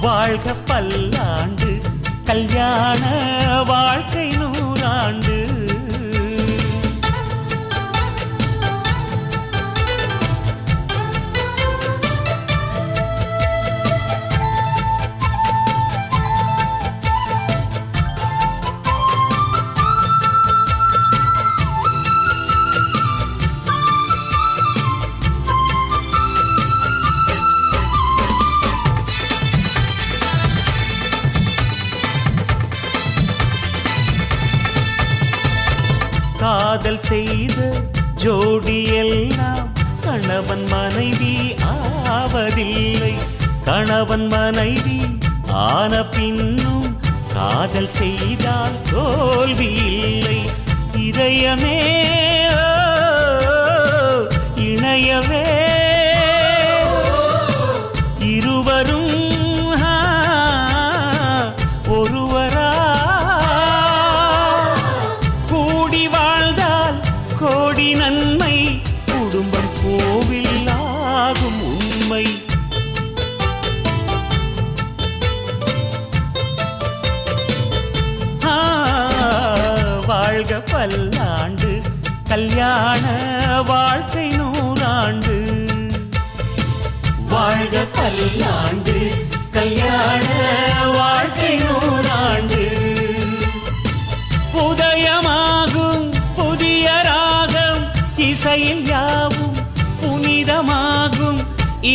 வாழ்க பல்லாண்டு கல்யாண வாழ்க்கை 100 ஆண்டு. காதல் செய்த ஜோடி எல்லாம் கணவன் மனைவி ஆவதில்லை. கணவன் மனைவி ஆன பின்னும் காதல் செய்தால் தோல்வி இல்லை. இதயமே இணையவே இருவரும் ஒருவரா கூடி வாழ்ந்தால் கோடி நன்மை. குடும்பம் கோவில் ஆகும் உண்மை. வாழ்க பல்லாண்டு கல்யாண வாழ்க்கை 100 ஆண்டு. வாழ்க பல்லாண்டு கல்யாண வாழ்க்கை 100 ஆண்டு. உதயமாகும் புதிய ராகம் இசையில் யாவும் புனிதமாகும்.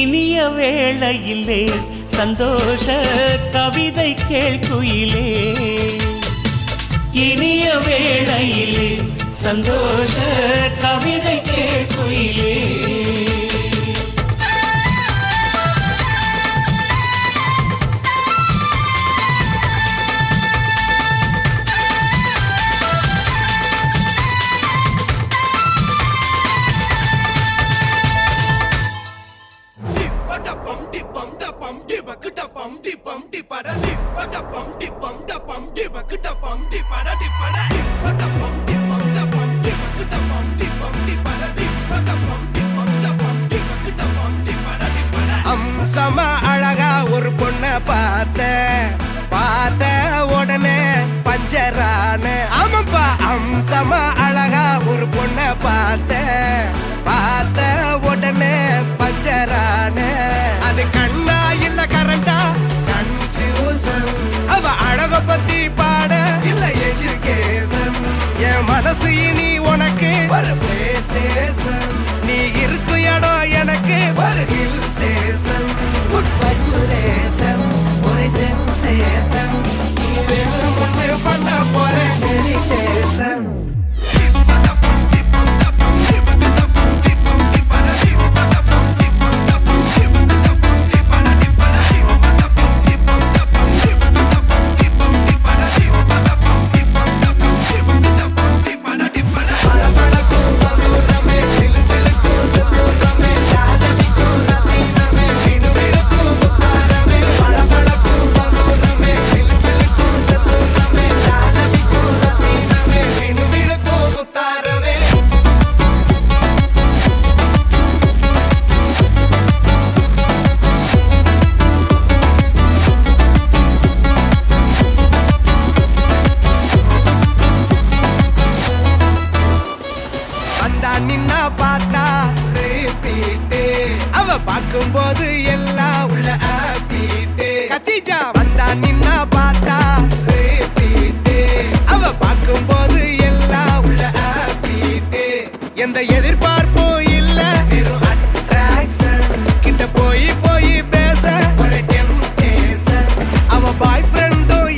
இனிய வேளையிலே சந்தோஷ கவிதை கேள்குயிலே. இனிய வேளையிலே சந்தோஷ கவிதை கேள்குயிலே. அம்சமா அழகா ஒரு பொண்ண பார்த்த உடனே பஞ்சரான. ஆமாப்பா அம்சமா அழகா ஒரு பொண்ண பார்த்த உடனே பஞ்சரான. அது கண்ணா இல்ல கரண்டா கன்ஃபியூசன். அவ அழக பத்தி பாட இல்ல எஜுகேஷன். என் மனசு இனி உனக்கு ஒரு பிளே ஸ்டேஷன். நீ இருக்கு இடம் எனக்கு ஒரு ஹில் ஸ்டேஷன். குட் வைப்ரேஷன் ஒரு சென்சேஷன். நீ வேணும் ஒன்று பண்ண போற டெடிகேஷன். பார்க்கும்போது எல்லாம் உள்ள ஆப்பிட்டு. கத்திஜா வந்தா நின்னா பார்த்தா ரேப்பிட்டு. அவ பார்க்கும்போது எல்லாம் உள்ள ஆப்பிட்டு. எந்த எதிர்பார்ப்பும் இல்ல வெறும் அட்ராக்ஷன். கிட்ட போய் பேச ஒரு டெம்டேஷன். அவ பாய் ஃப்ரெண்டும்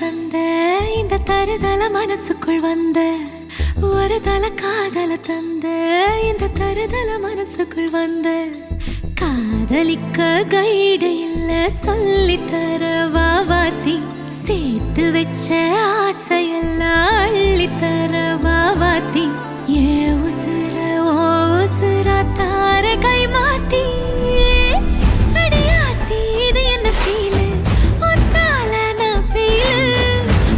தந்த இந்த தருதல மனசுக்குள் வந்த ஒரு தல காதல தந்த இந்த தருதல மனசுக்குள் வந்த காதலிக்க கைடு இல்ல சொல்லி தர வாவாத்தி சேர்த்து வச்ச ஆசையெல்லாம் அள்ளி தர வாவாத்தி ஏ உசுர ஓ உசுரா தார கை மாத்தி அடியாத்தி இது என்ன ஃபீலு ஒன்னால நான் ஃபீலு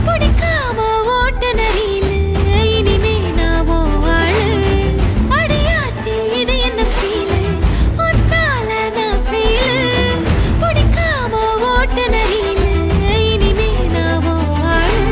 பிடிக்காம ஓட்ட நரீலு இனிமே நான் ஓ ஆளு அடியாத்தி இது என்ன ஃபீலு ஒன்னால நான் ஃபீலு பிடிக்காம ஓட்ட நரீலு இனிமே நான் ஓ ஆளு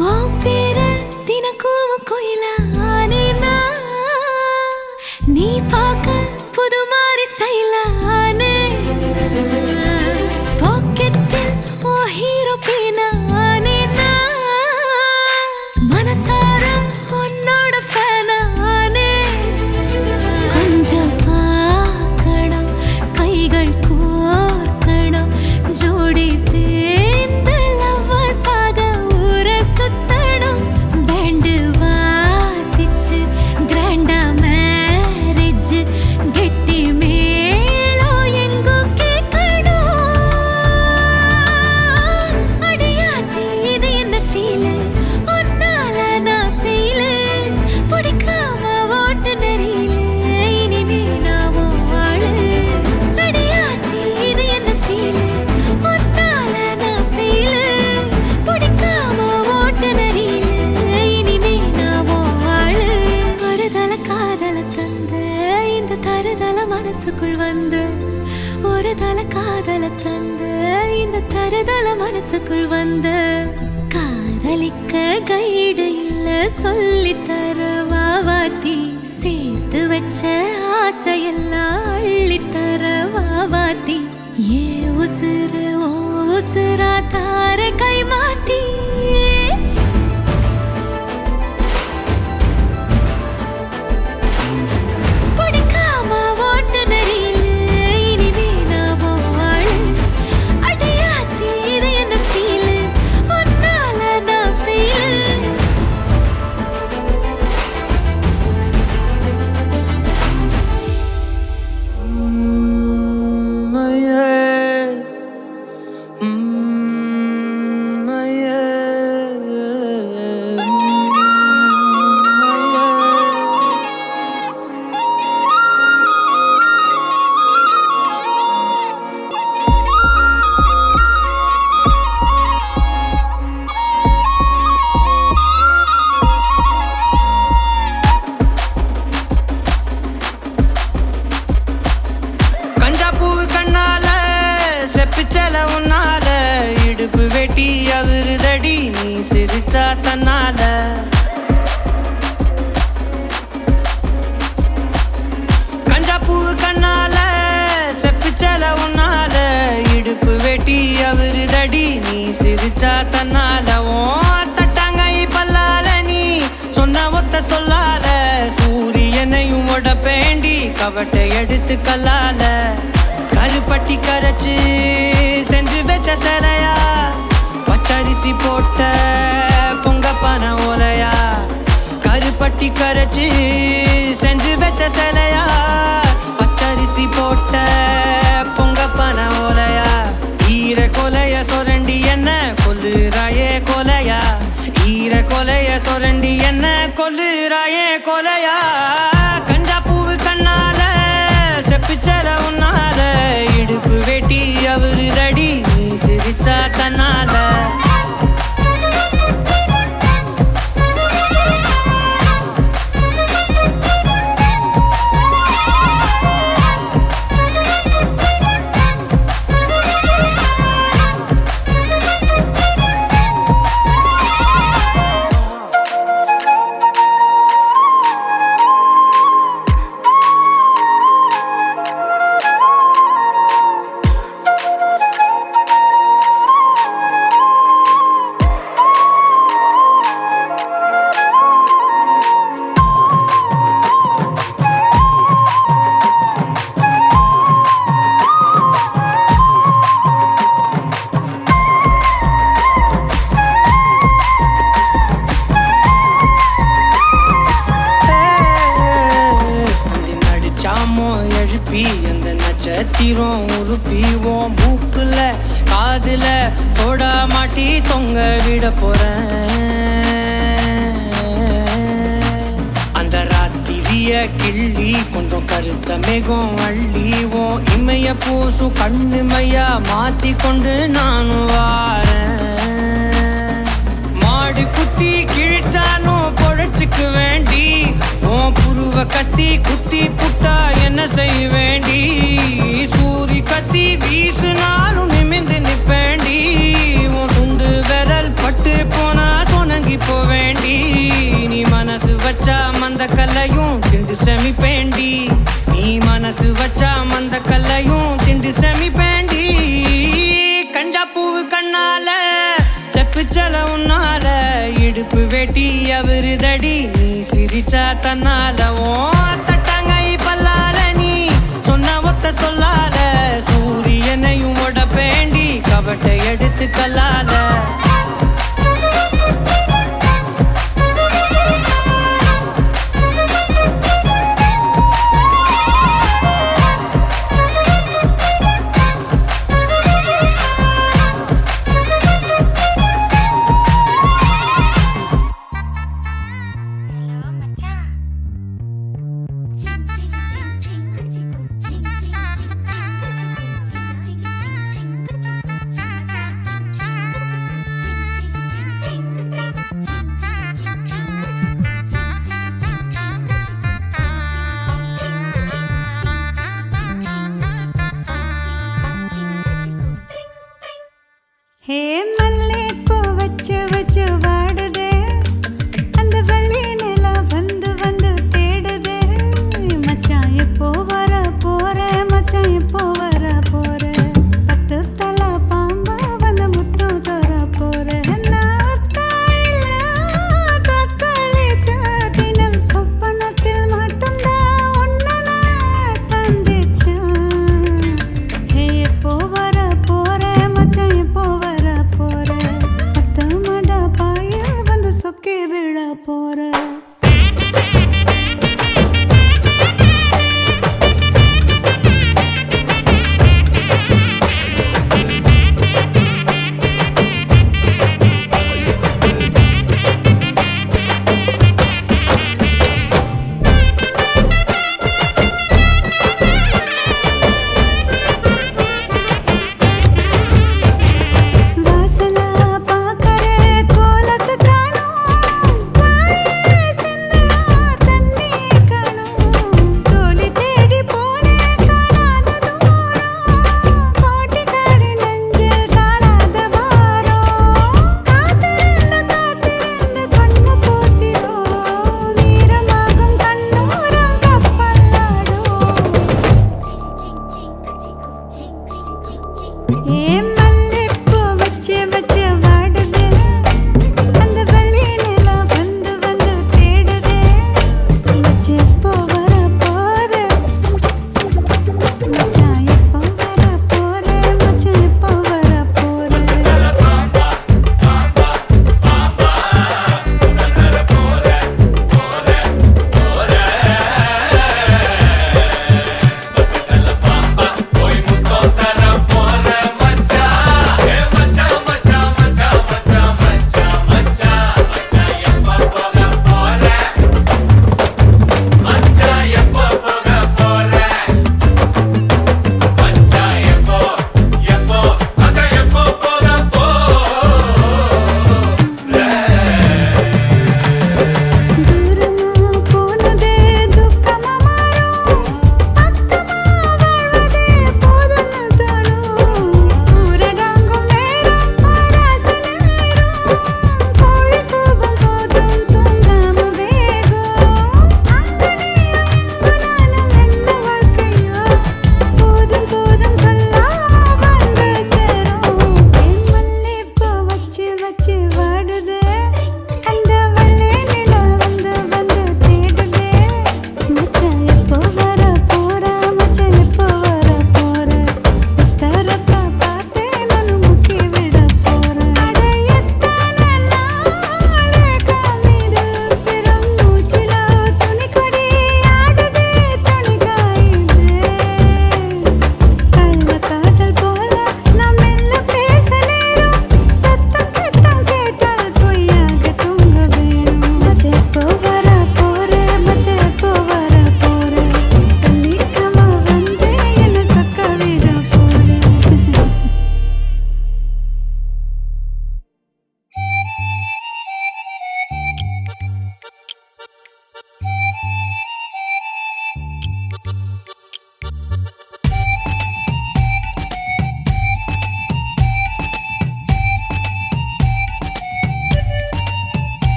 உன் பேர தினக்கும் கோயிலா ஆனேனா நீ பார்க்க புது மாதிரி ஸ்டைலா ஆனேனா பாக்கெட்டில் ஓ ஹீரோ பேனா ஆனேனா மனசார உன்னோட ஃபேனா ஆனேனா கொஞ்சம் பார்க்கணும் கைகள் கோர்க்கணும் ஜோடி சேர்ந்து லவ்வர்ஸாக ஊரை சுத்தணும் பேண்டு வாசிச்சு கிராண்டா மேரேஜ் கெட்டி மேளம் எங்கோ கேட்கணும் அடியாத்தி இது என்ன ஃபீலு ஒன்னால நான் ஃபீலு பிடிக்காம ஓட்டு நெறியில இனிமே நான் ஓ ஆளு அடியாத்தி இது என்ன ஃபீலு ஒன்னால நான் ஃபீலு பிடிக்காம ஓட்டு நெறியில இனிமே நான் ஓ ஆளு ஒரு தல காதல தந்த இந்த தருதல மனசுக்குள் வந்து ஒரு தல காதல தந்த இந்த தருதல மனசுக்குள் வந்து காதலிக்க கைடு இல்ல சொல்லி தர வாவாத்தி சேர்த்து வச்ச ஆசையெல்லாம் அள்ளி தர வாவாத்தி ஏ உசுறு ஓ உசுரா தார கை மாத்தி பிடிக்காம ஓட்டு நெறியில இனிமே நான் ஓ ஆளு அடியாத்தி இது என்ன ஃபீலு ஒன்னால நான் ஃபீலு கஞ்சாப்பூ கண்ணால செப்பிச்சல உன்னால இடுப்பு வெட்டி அவருதடி நீ சிரிச்சா தன்னால கஞ்சாப்பூ கண்ணால செப்பிச்சல உன்னால இடுப்பு வெட்டி அவருதடி நீ சிரிச்சா தன்னால ஓ தட்டாங்கை பல்லால நீ சொன்ன ஒத்த சொல்லால சூரியனையும் உடப்பேண்டி கவட்டை எடுத்து கல்லால கருப்பட்டி கரைச்சு செஞ்சு வச்ச சிலையா பச்சரிசி போட்ட பொங்கப்பான ஓலையா கருப்பட்டி கரைச்சு செஞ்சு வச்ச சிலையா பச்சரிசி போட்ட பொங்கப்பான ஓலையா ஈர கொலைய சொரண்டி என்ன கொல்லுறாயே கொலையா ஈர கொலைய சொரண்டி என்ன கொல்லுறாயே கொலையா கஞ்சாப்பூ கண்ணால செப்பிச்சல உன்னால இடுப்பு வெட்டி அவருதடி நீ சிரிச்சா தன்னால ஏத்திரும் உருப்பிவோம் மூக்குல காதுல தொட மாட்டி தொங்க விட போறேன். அந்த ராத்திரிய கிள்ளி கொஞ்சம் கருத்த மேகம் அள்ளிவோம் இமைய பூசும் கண்ணுமையா மாத்தி கொண்டு நானும் வாரேன். மாடு குத்தி கிழிச்சாலும் பொழைச்சுக்கு வேண்டி உன் புருவ கத்தி குத்தி புட்டா என்ன செய்ய வேண்டி சூரி கத்தி வீசுனாலும் நிமிந்து நிப்பேண்டி உன் சுண்டு விரல் பட்டு போனா சொனங்கி போவேண்டி நீ மனசு வச்சா மந்த கல்லையும் திண்டு செமிப்பேண்டி நீ மனசு வச்சா மந்த கல்லையும் திண்டு செமிப்பேண்டி கஞ்சா பூவு கண்ணால செப்புச்சல உன்னால இடுப்பு வெட்டி அவருதடி நீ சிரிச்சா தன்னால ஓ தட்டாங்கை பல்லால நீ சொன்ன ஒத்த சொல்லால சூரியனையும் உடப்பேண்டி கபட்டை எடுத்து கல்லால ஹே மல்லே பூ வச்சு வச்சு வாடுதே அந்த வெள்ளி நிலா வந்து வந்து தேடுதே மச்சான் எப்போ வர போற மச்சான் எப்போ வர போற 10 தலை பாம்பா வந்து முத்து தர போற தினம் சொப்பனத்தில் மட்டும்தான் உன்னை நான் சந்திச்சேன். ஹே எப்போ வர போற மச்சான் எப்போ வர போற 10 மட பாய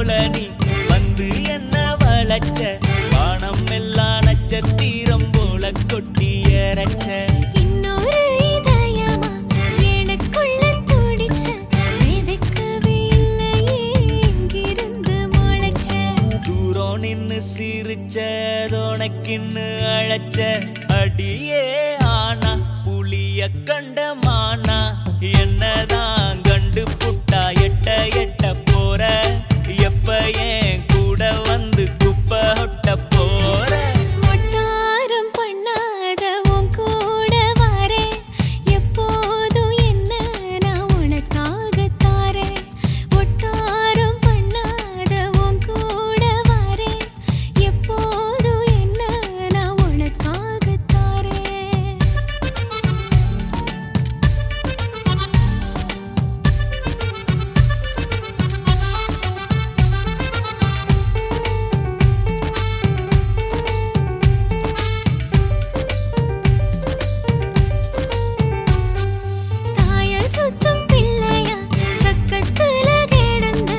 போல நீ வந்து என்ன வளச்ச வானம் எல்லாம் நட்சத்திரம் போல கொட்டி இறச்ச இன்னொரு இதயமா எனக்குள்ள துடிச்ச விதைக்கவே இல்லையே எங்கிருந்து முளைச்ச தூரம் நின்னு சிரிச்ச உனக்கின்னு அழைச்ச அடியே ஆனா புளிய கண்ட மானா என்னதான் கண்டு புட்டா எட்ட எட்ட போற எப்ப ஏன் கூட வந்து குப்பை ஒட்ட போற ஒட்டாரம் பண்ணாத உன் கூட வரேன் எப்போதும் என்ன நான் உனக்காக தாரேன் ஒட்டாரம் பண்ணாத உன் கூட வரேன் எப்போதும் என்ன நான் உனக்காக தாரேன் தாய சுத்தம் பிள்ளையா பக்கத்துல கிடந்த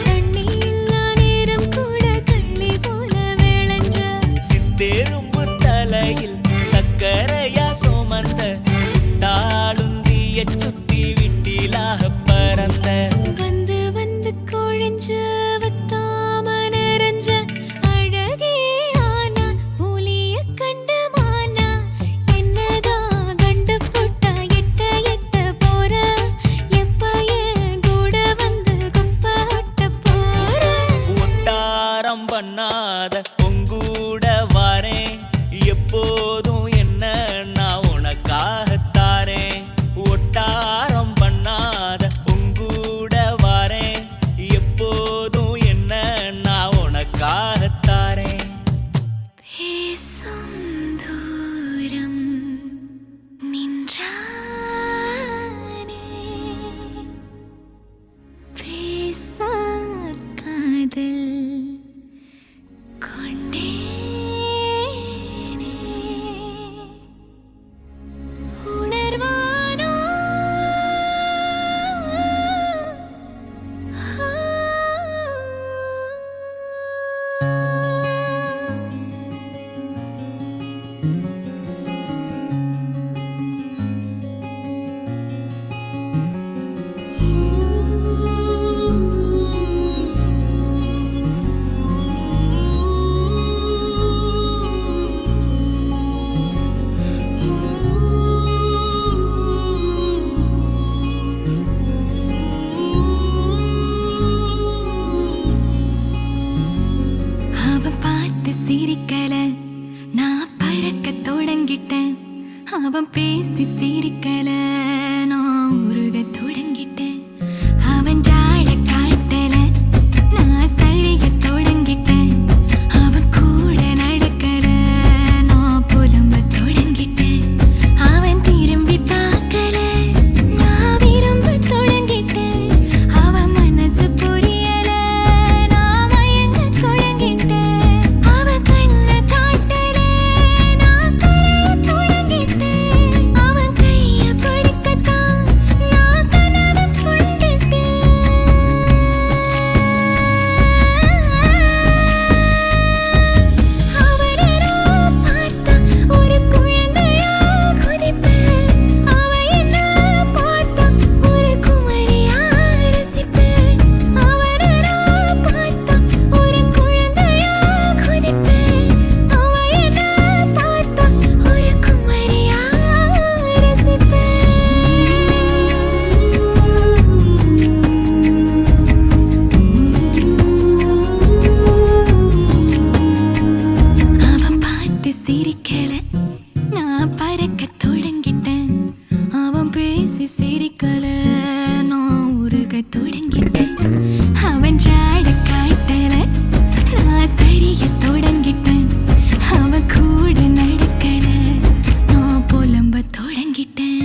தண்ணி இல்லா நேரம் கூட கள்ளி போல விளைஞ்ச சித்தெரும்பு தலையில் சக்கரையா சுமந்த சுட்டாளுந்திய சுத்தி விட்டிலாக பறந்த வந்து வந்து கொழிஞ்ச வத்தாம நிறைஞ்ச அழகே ஆனா புலிய கண்ட மானா என்னதான் கண்டு போட்டா எட்ட எட்ட போற எப்ப ஏன் கூட வந்து குப்பை ஒட்ட போற ஒட்டாரம் பண்ணாத உங்கூட வரேன் எப்போதும் என்ன நான் உனக்காக தாரேன் ஒட்டாரம் பண்ணாத உங்கூட வரேன் எப்போதும் என்ன நான் உனக்காக தாரேன் பேசும் தூரம் நின்றானே பேசா காதல் கொண்டேனே உணர்வானோ அவன் பார்த்து சிரிக்கல நான் பறக்க தொடங்கிட்டேன் அவன் பேசி சிரிக்கல நான் உருக தொடங்கிட்டேன் அவன் ஜாட காட்டல நான் சரிய தொடங்கிட்டேன் அவன் கூட நடக்கல நான் புலம்ப தொடங்கிட்டேன் அவன் திரும்பி பார்க்கல நான் விரும்ப தொடங்கிட்டேன் அவன் மனசு புரியல நான் மயங்க தொடங்கிட்டேன் அவன் கண்ணை காட்டல நான் கரைய தொடங்கிட்டேன் அவன் கைய பிடிக்கத்தான் நான் கனவு கொண்டுட்டேன் அவனை நான் பார்த்தா ஒரு குழந்தையா குதிப்பேன் அவன் என்ன பார்த்தா ஒரு குமரியா ரசிப்பேன் அவனை நான் பார்த்தா ஒரு குழந்தையா குதிப்பேன் அவன் என்ன பார்த்தா ஒரு குமரியா ரசிப்பேன் அவன் பார்த்து சிரிக்கல நான் பறக்க தொடங்கிட்டேன் அவன் பேசி சிரிக்கல நான் உருக தொடங்கிட்டேன் அவன் ஜாட காட்டல நான் சரிய தொடங்கிட்டேன் அவன் கூட நடக்கல நான் புலம்ப தொடங்கிட்டேன்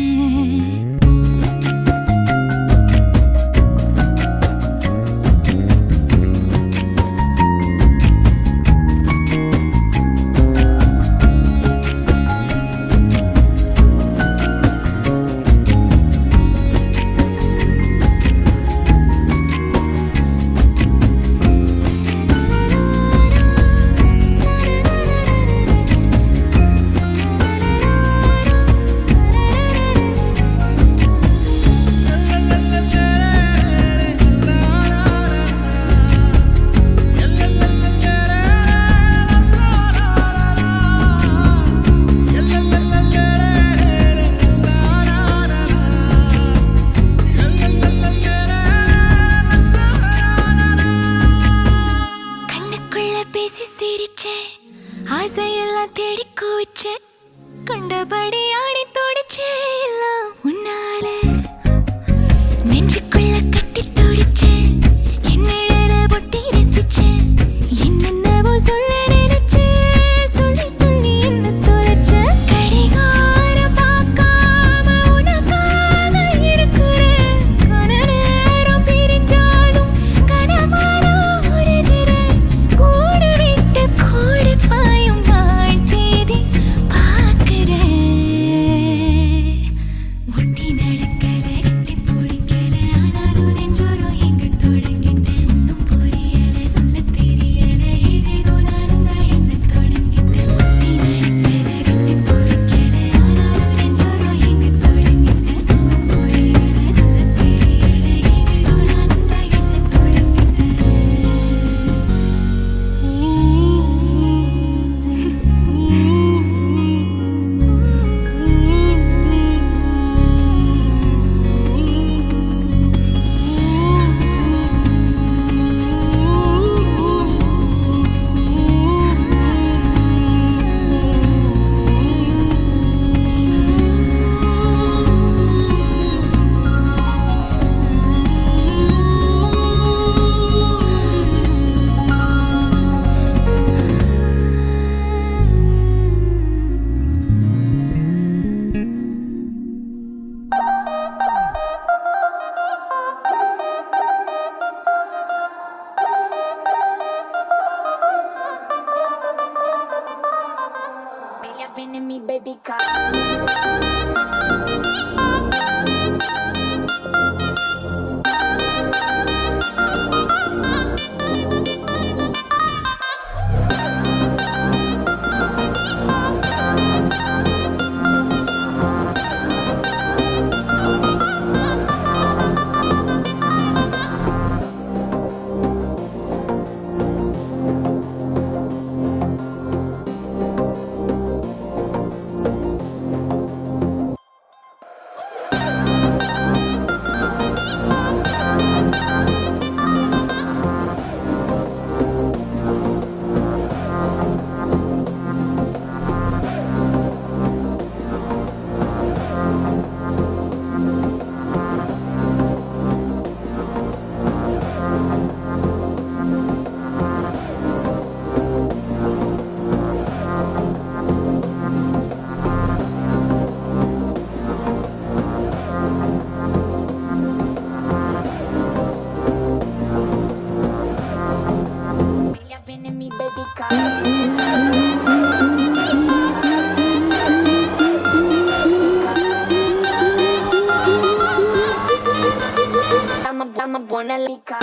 I'm a buona lica.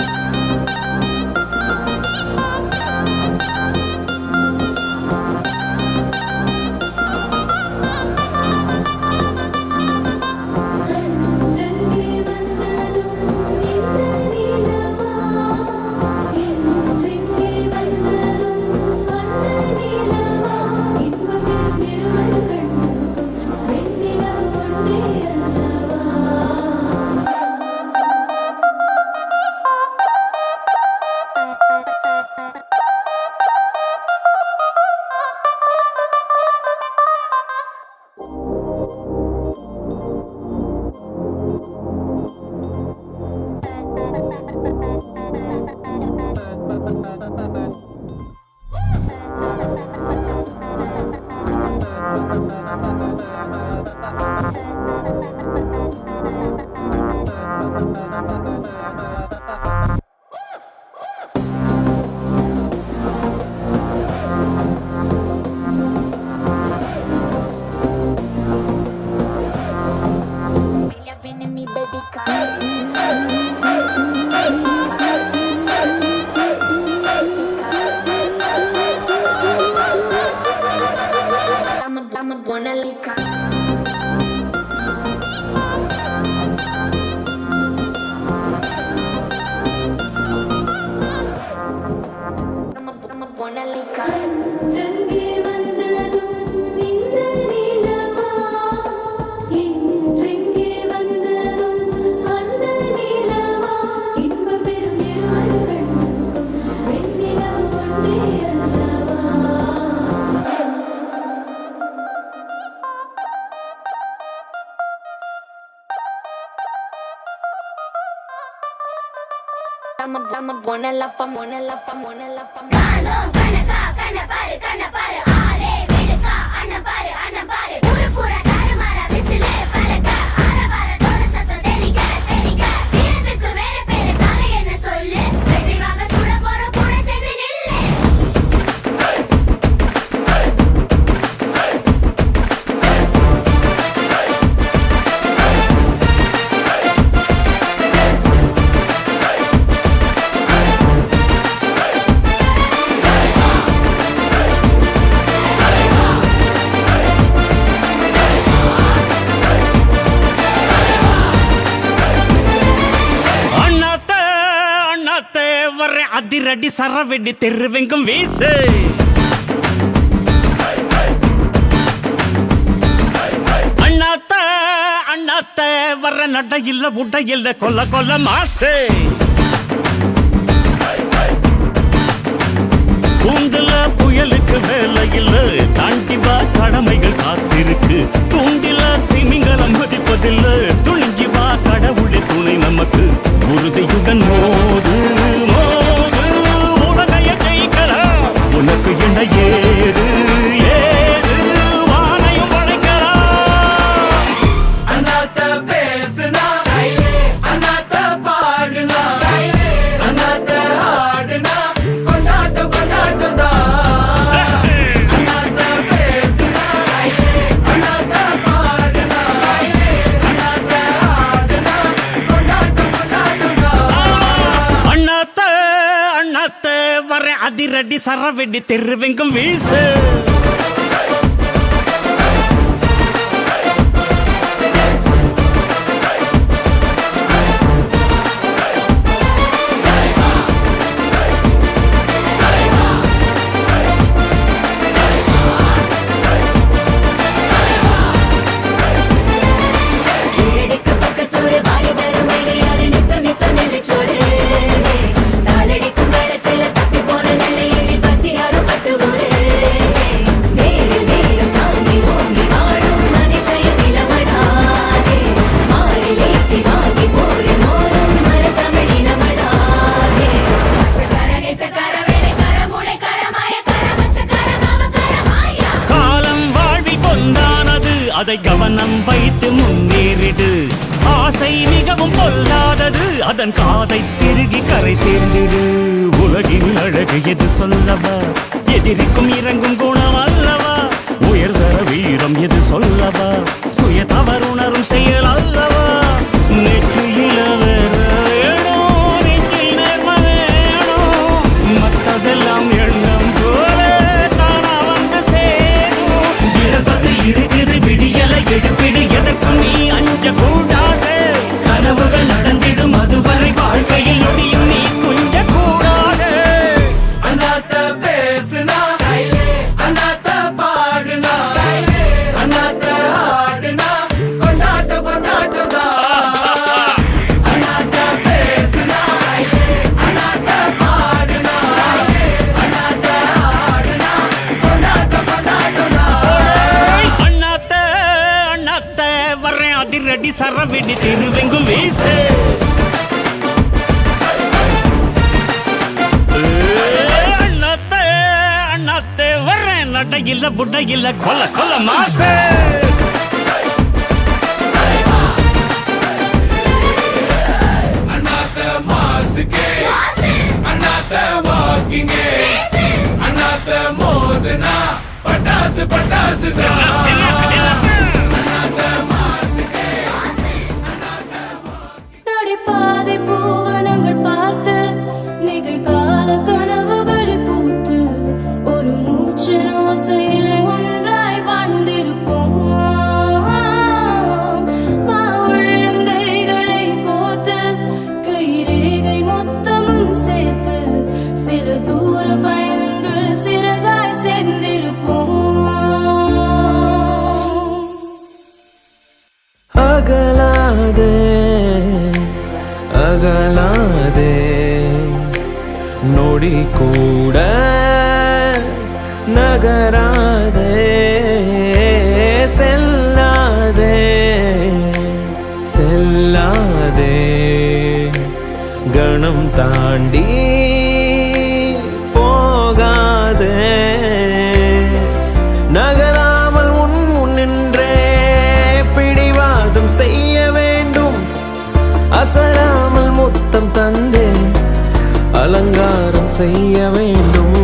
I'm a buona lica. I'm a buona lica. I'm a buona la fam, buona la fam, buona la fam. Kano, kana paru, aale veduka, anna paru, pura pura tarumara visile paraka, aravara thoda satham theriga, veeradhukku vera pere thane enna sollu, vetri vaanga suda pora pura sendu nille. அதிரடி சரவெடி தெருவெங்கும் வீசு அண்ணாத்த வர்ற நட இல்ல உட இல்ல கொல்ல மாசு கூண்டுல புயலுக்கு வேலை இல்ல தாண்டி வா கடமைகள் காத்திருக்கு தூண்டில திமிங்கலம் மதிப்பதில்ல துணிஞ்சி வா கடவுளே துணை நமக்கு உறுதியுடன் மோது உலகைய ஜெயிக்கலாம் உனக்கு என்ன ஏது வானையும் வளைக்கலாம் அநாத பேசுனா அநாத பாடுனா அநாத ஆடுனா கொண்டாட்டம் தான் அநாத பேசுனா அநாத அதிரடி சரவெடி தெருவெங்கும் வீசு அதை கவனம் வைத்து முன்னேறிடு ஆசை மிகவும் பொல்லாதது அதன் காதை திருகி கரை சேர்ந்திடு உலகின் அழகு எது சொல்லவா எதிரிக்கும் இறங்கும் குணம் அல்லவா உயர்தர வீரம் எது சொல்லவா சுய தவறுணரும் செயல் அல்லவா நெற்றியில வேற வேணும் நெற்றில் நேர்ம வேணும் மற்றதெல்லாம் எண்ணம் போல தானா வந்து சேரும் விரதத்து இருக்குது விடியலை எடுப்பிடு எதற்கும் நீ அஞ்ச கூடாது கனவுகள் நடந்திடும் அதுவரை வாழ்க்கையில் நொடியும் நீ துஞ்ச கூடாது அண்ணாத்த பேசுனா அண்ணாத்த பாடுனா அண்ணாத்த ஆடுனா கொண்டாட்டம் கொண்டாட்டம் தான் அண்ணாத்த பேசுனா அண்ணாத்த பாடுனா அண்ணாத்த ஆடுனா கொண்டாட்டம் கொண்டாட்டம் தான் அண்ணாத்த அண்ணாத்த வர்றேன் அதிரடி சரவெடி திருவெங்கும் வீசு அண்ணாத்த அண்ணாத்த வர்றேன் நடையில புடையில கொல்ல கொல்ல மாசு அண்ணாத்த மாசுக்கே அண்ணாத்த வாக்கிங்கே அண்ணாத்த மோதுனா பட்டாசு பட்டாசு நடைபாதை பூவனங்கள் பார்த்து நிகழ்கால கனவுகளில் பூத்து ஒரு மூச்சு ஓசையிலே ஒன்றாய் வாழ்ந்திருப்போம் உள்ளங்கைகளை கோர்த்து கைரேகை மொத்தமும் சேர்த்து சில தூர பயணங்கள் சிறகாய் சேர்ந்திருப்போம் அகலாதே அகலாதே நொடி கூட நகராதே செல்லாதே செல்லாதே கணம் தாண்டி போகாதே நகராமல் உன் முன்னின்றே பிடிவாதம் செய்ய வேண்டும் அசராமல் முத்தம் தந்தே அலங்காரம் செய்ய வேண்டும்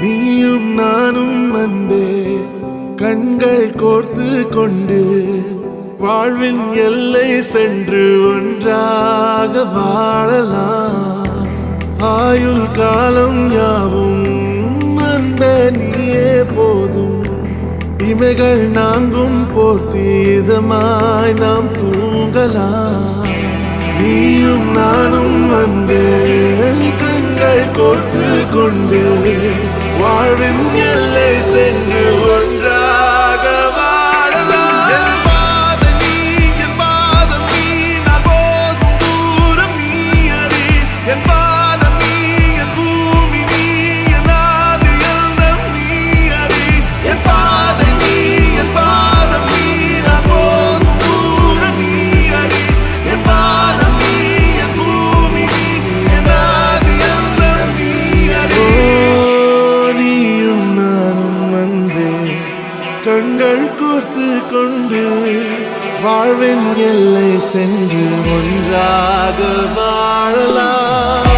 நீயும் நானும் அன்பே கண்கள் கோர்த்து கொண்டு வாழ்வின் எல்லை சென்று ஒன்றாக வாழலாம் ஆயுள் காலம் யாவும் அன்பே நீயே போதும் இமைகள் நான்கும் போர்த்தி இதமாய் நாம் தூங்கலாம் நீயும் நானும் அன்பே கண்கள் கோர்த்து கொண்டு வாழ்வின் எல்லை சென்று ஒன்றாக வாழலாம் என் பாதம் நீ நான் போகும் தூரம் நீ அறி என் பாதம் நீ என் பூமி நீ என் ஆதி எண்ணம் நீ அறி என் பாதை நீ என் பாதம் நீ நான் போகும் தூரம் நீ அறி என் பாதம் நீ என் பூமி நீ என் ஆதி எண்ணம் நீ அறி நீயும் நானும் வந்தே கண்கள் கோர்த்து கொண்டு வாழ்வின் எல்லை சென்று ஒன்றாக வாழலாம்.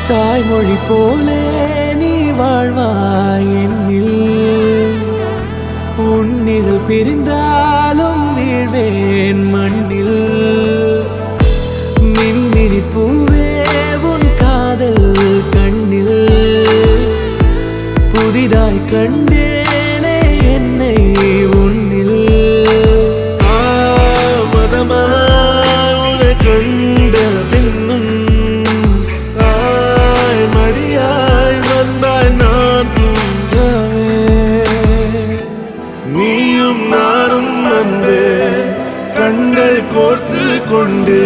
தாய்மொழி போலே நீ வாழ்வாய் என்னில், உன்னிகள் பிரிந்தாலும் வீழ்வேன் மண்ணில். மின்மினி பூவே உன் காதல் கண்ணில், புதிதாய் கண்டேனே என்னை உன்னில். மதமாய் உன்னை கண்ட பின்னும் மடியாய் வந்தாய் நான் தூங்கவே. நீயும் நானும் அன்பே கண்கள் கோர்த்து கொண்டு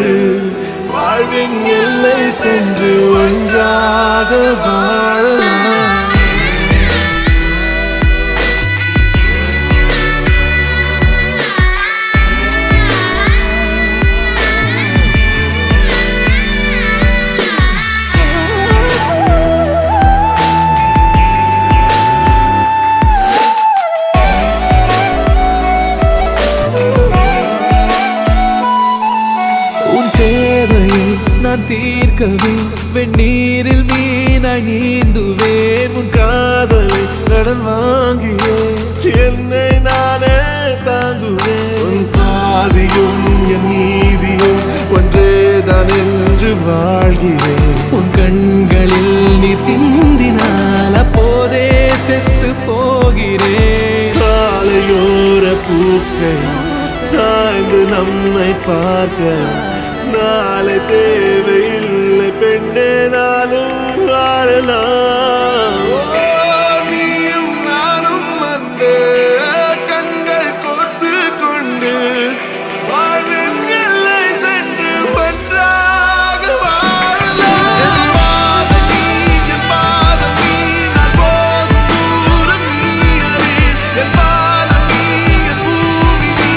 வாழ்வின் எல்லை சென்று ஒன்றாக வாழலாம். நான் தீர்க்கவே வெந்நீரில் மீனாய் நீந்துவேன். உன் காதலை கடன் வாங்கியே என்னை நானே தாங்குவேன். உன் பாதியும் என் நீதியும் ஒன்றேதான் என்று வாழ்கிறேன். உன் கண்களில் நீர் சிந்தினால் அப்போதே செத்து போகிறேன். சாலையோர பூக்கள் சாய்ந்து நம்மை பார்க்க நாளை தேவையில்லை பெண்ணே, நாளும் வாழலாம். நீயும் நானும் அன்பே கண்கள் கோர்த்து கொண்டு வாழ்வின் எல்லை சென்று ஒன்றாக வாழலாம். என் பாதம் நீ நான் போகும் தூரம் நீ அறி. என் பாதம் நீ என் பூமி நீ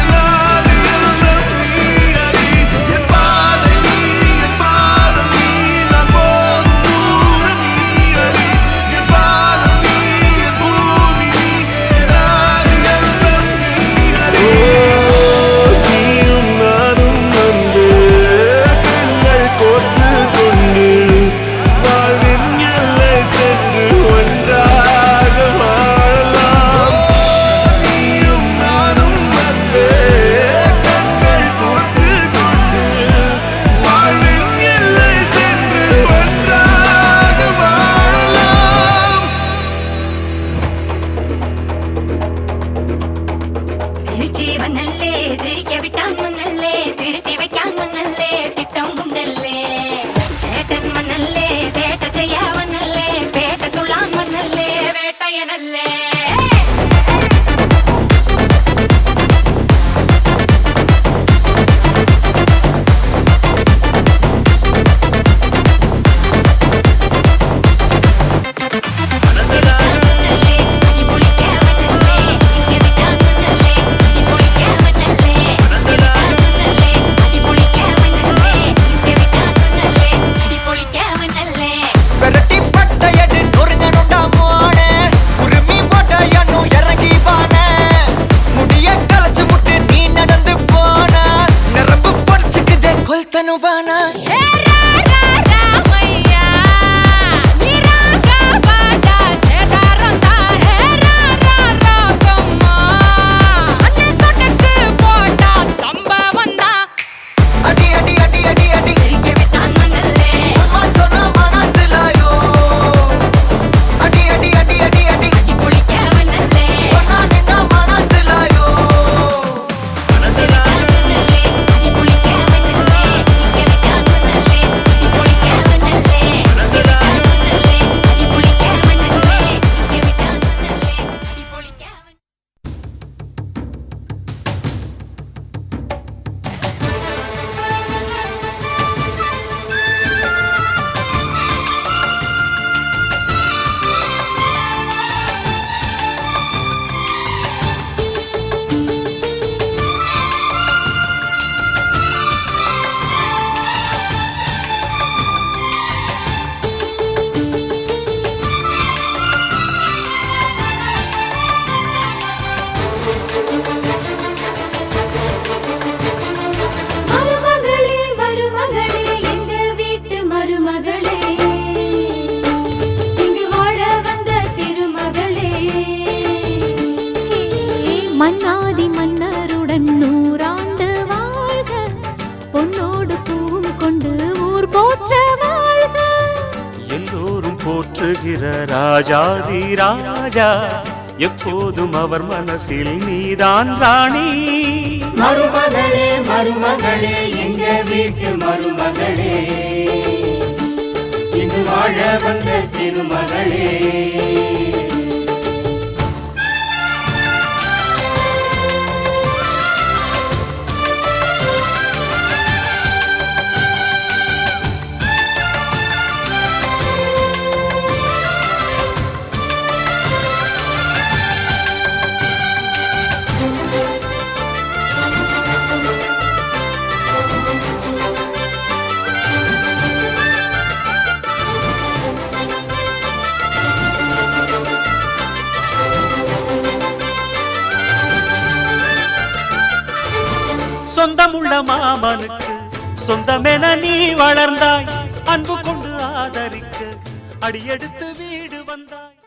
என் ஆதி எல்லாம் நீ அறி. என் பாதை நீ என் பாதம் நீ நான் போகும் தூரம் நீ அறி. அந்த ராஜாதி ராஜா எப்போதும் அவர் மனசில் நீதான் ராணி. மருமகளே மருமகளே எங்க வீட்டு மருமகளே இங்கு வாழ வந்த திருமகளே. சொந்தமுள்ள மாமனுக்கு சொந்தமென நீ வளர்ந்தாய், அன்பு கொண்டு ஆதரிக்க அடியெடுத்து வீடு வந்தாய்.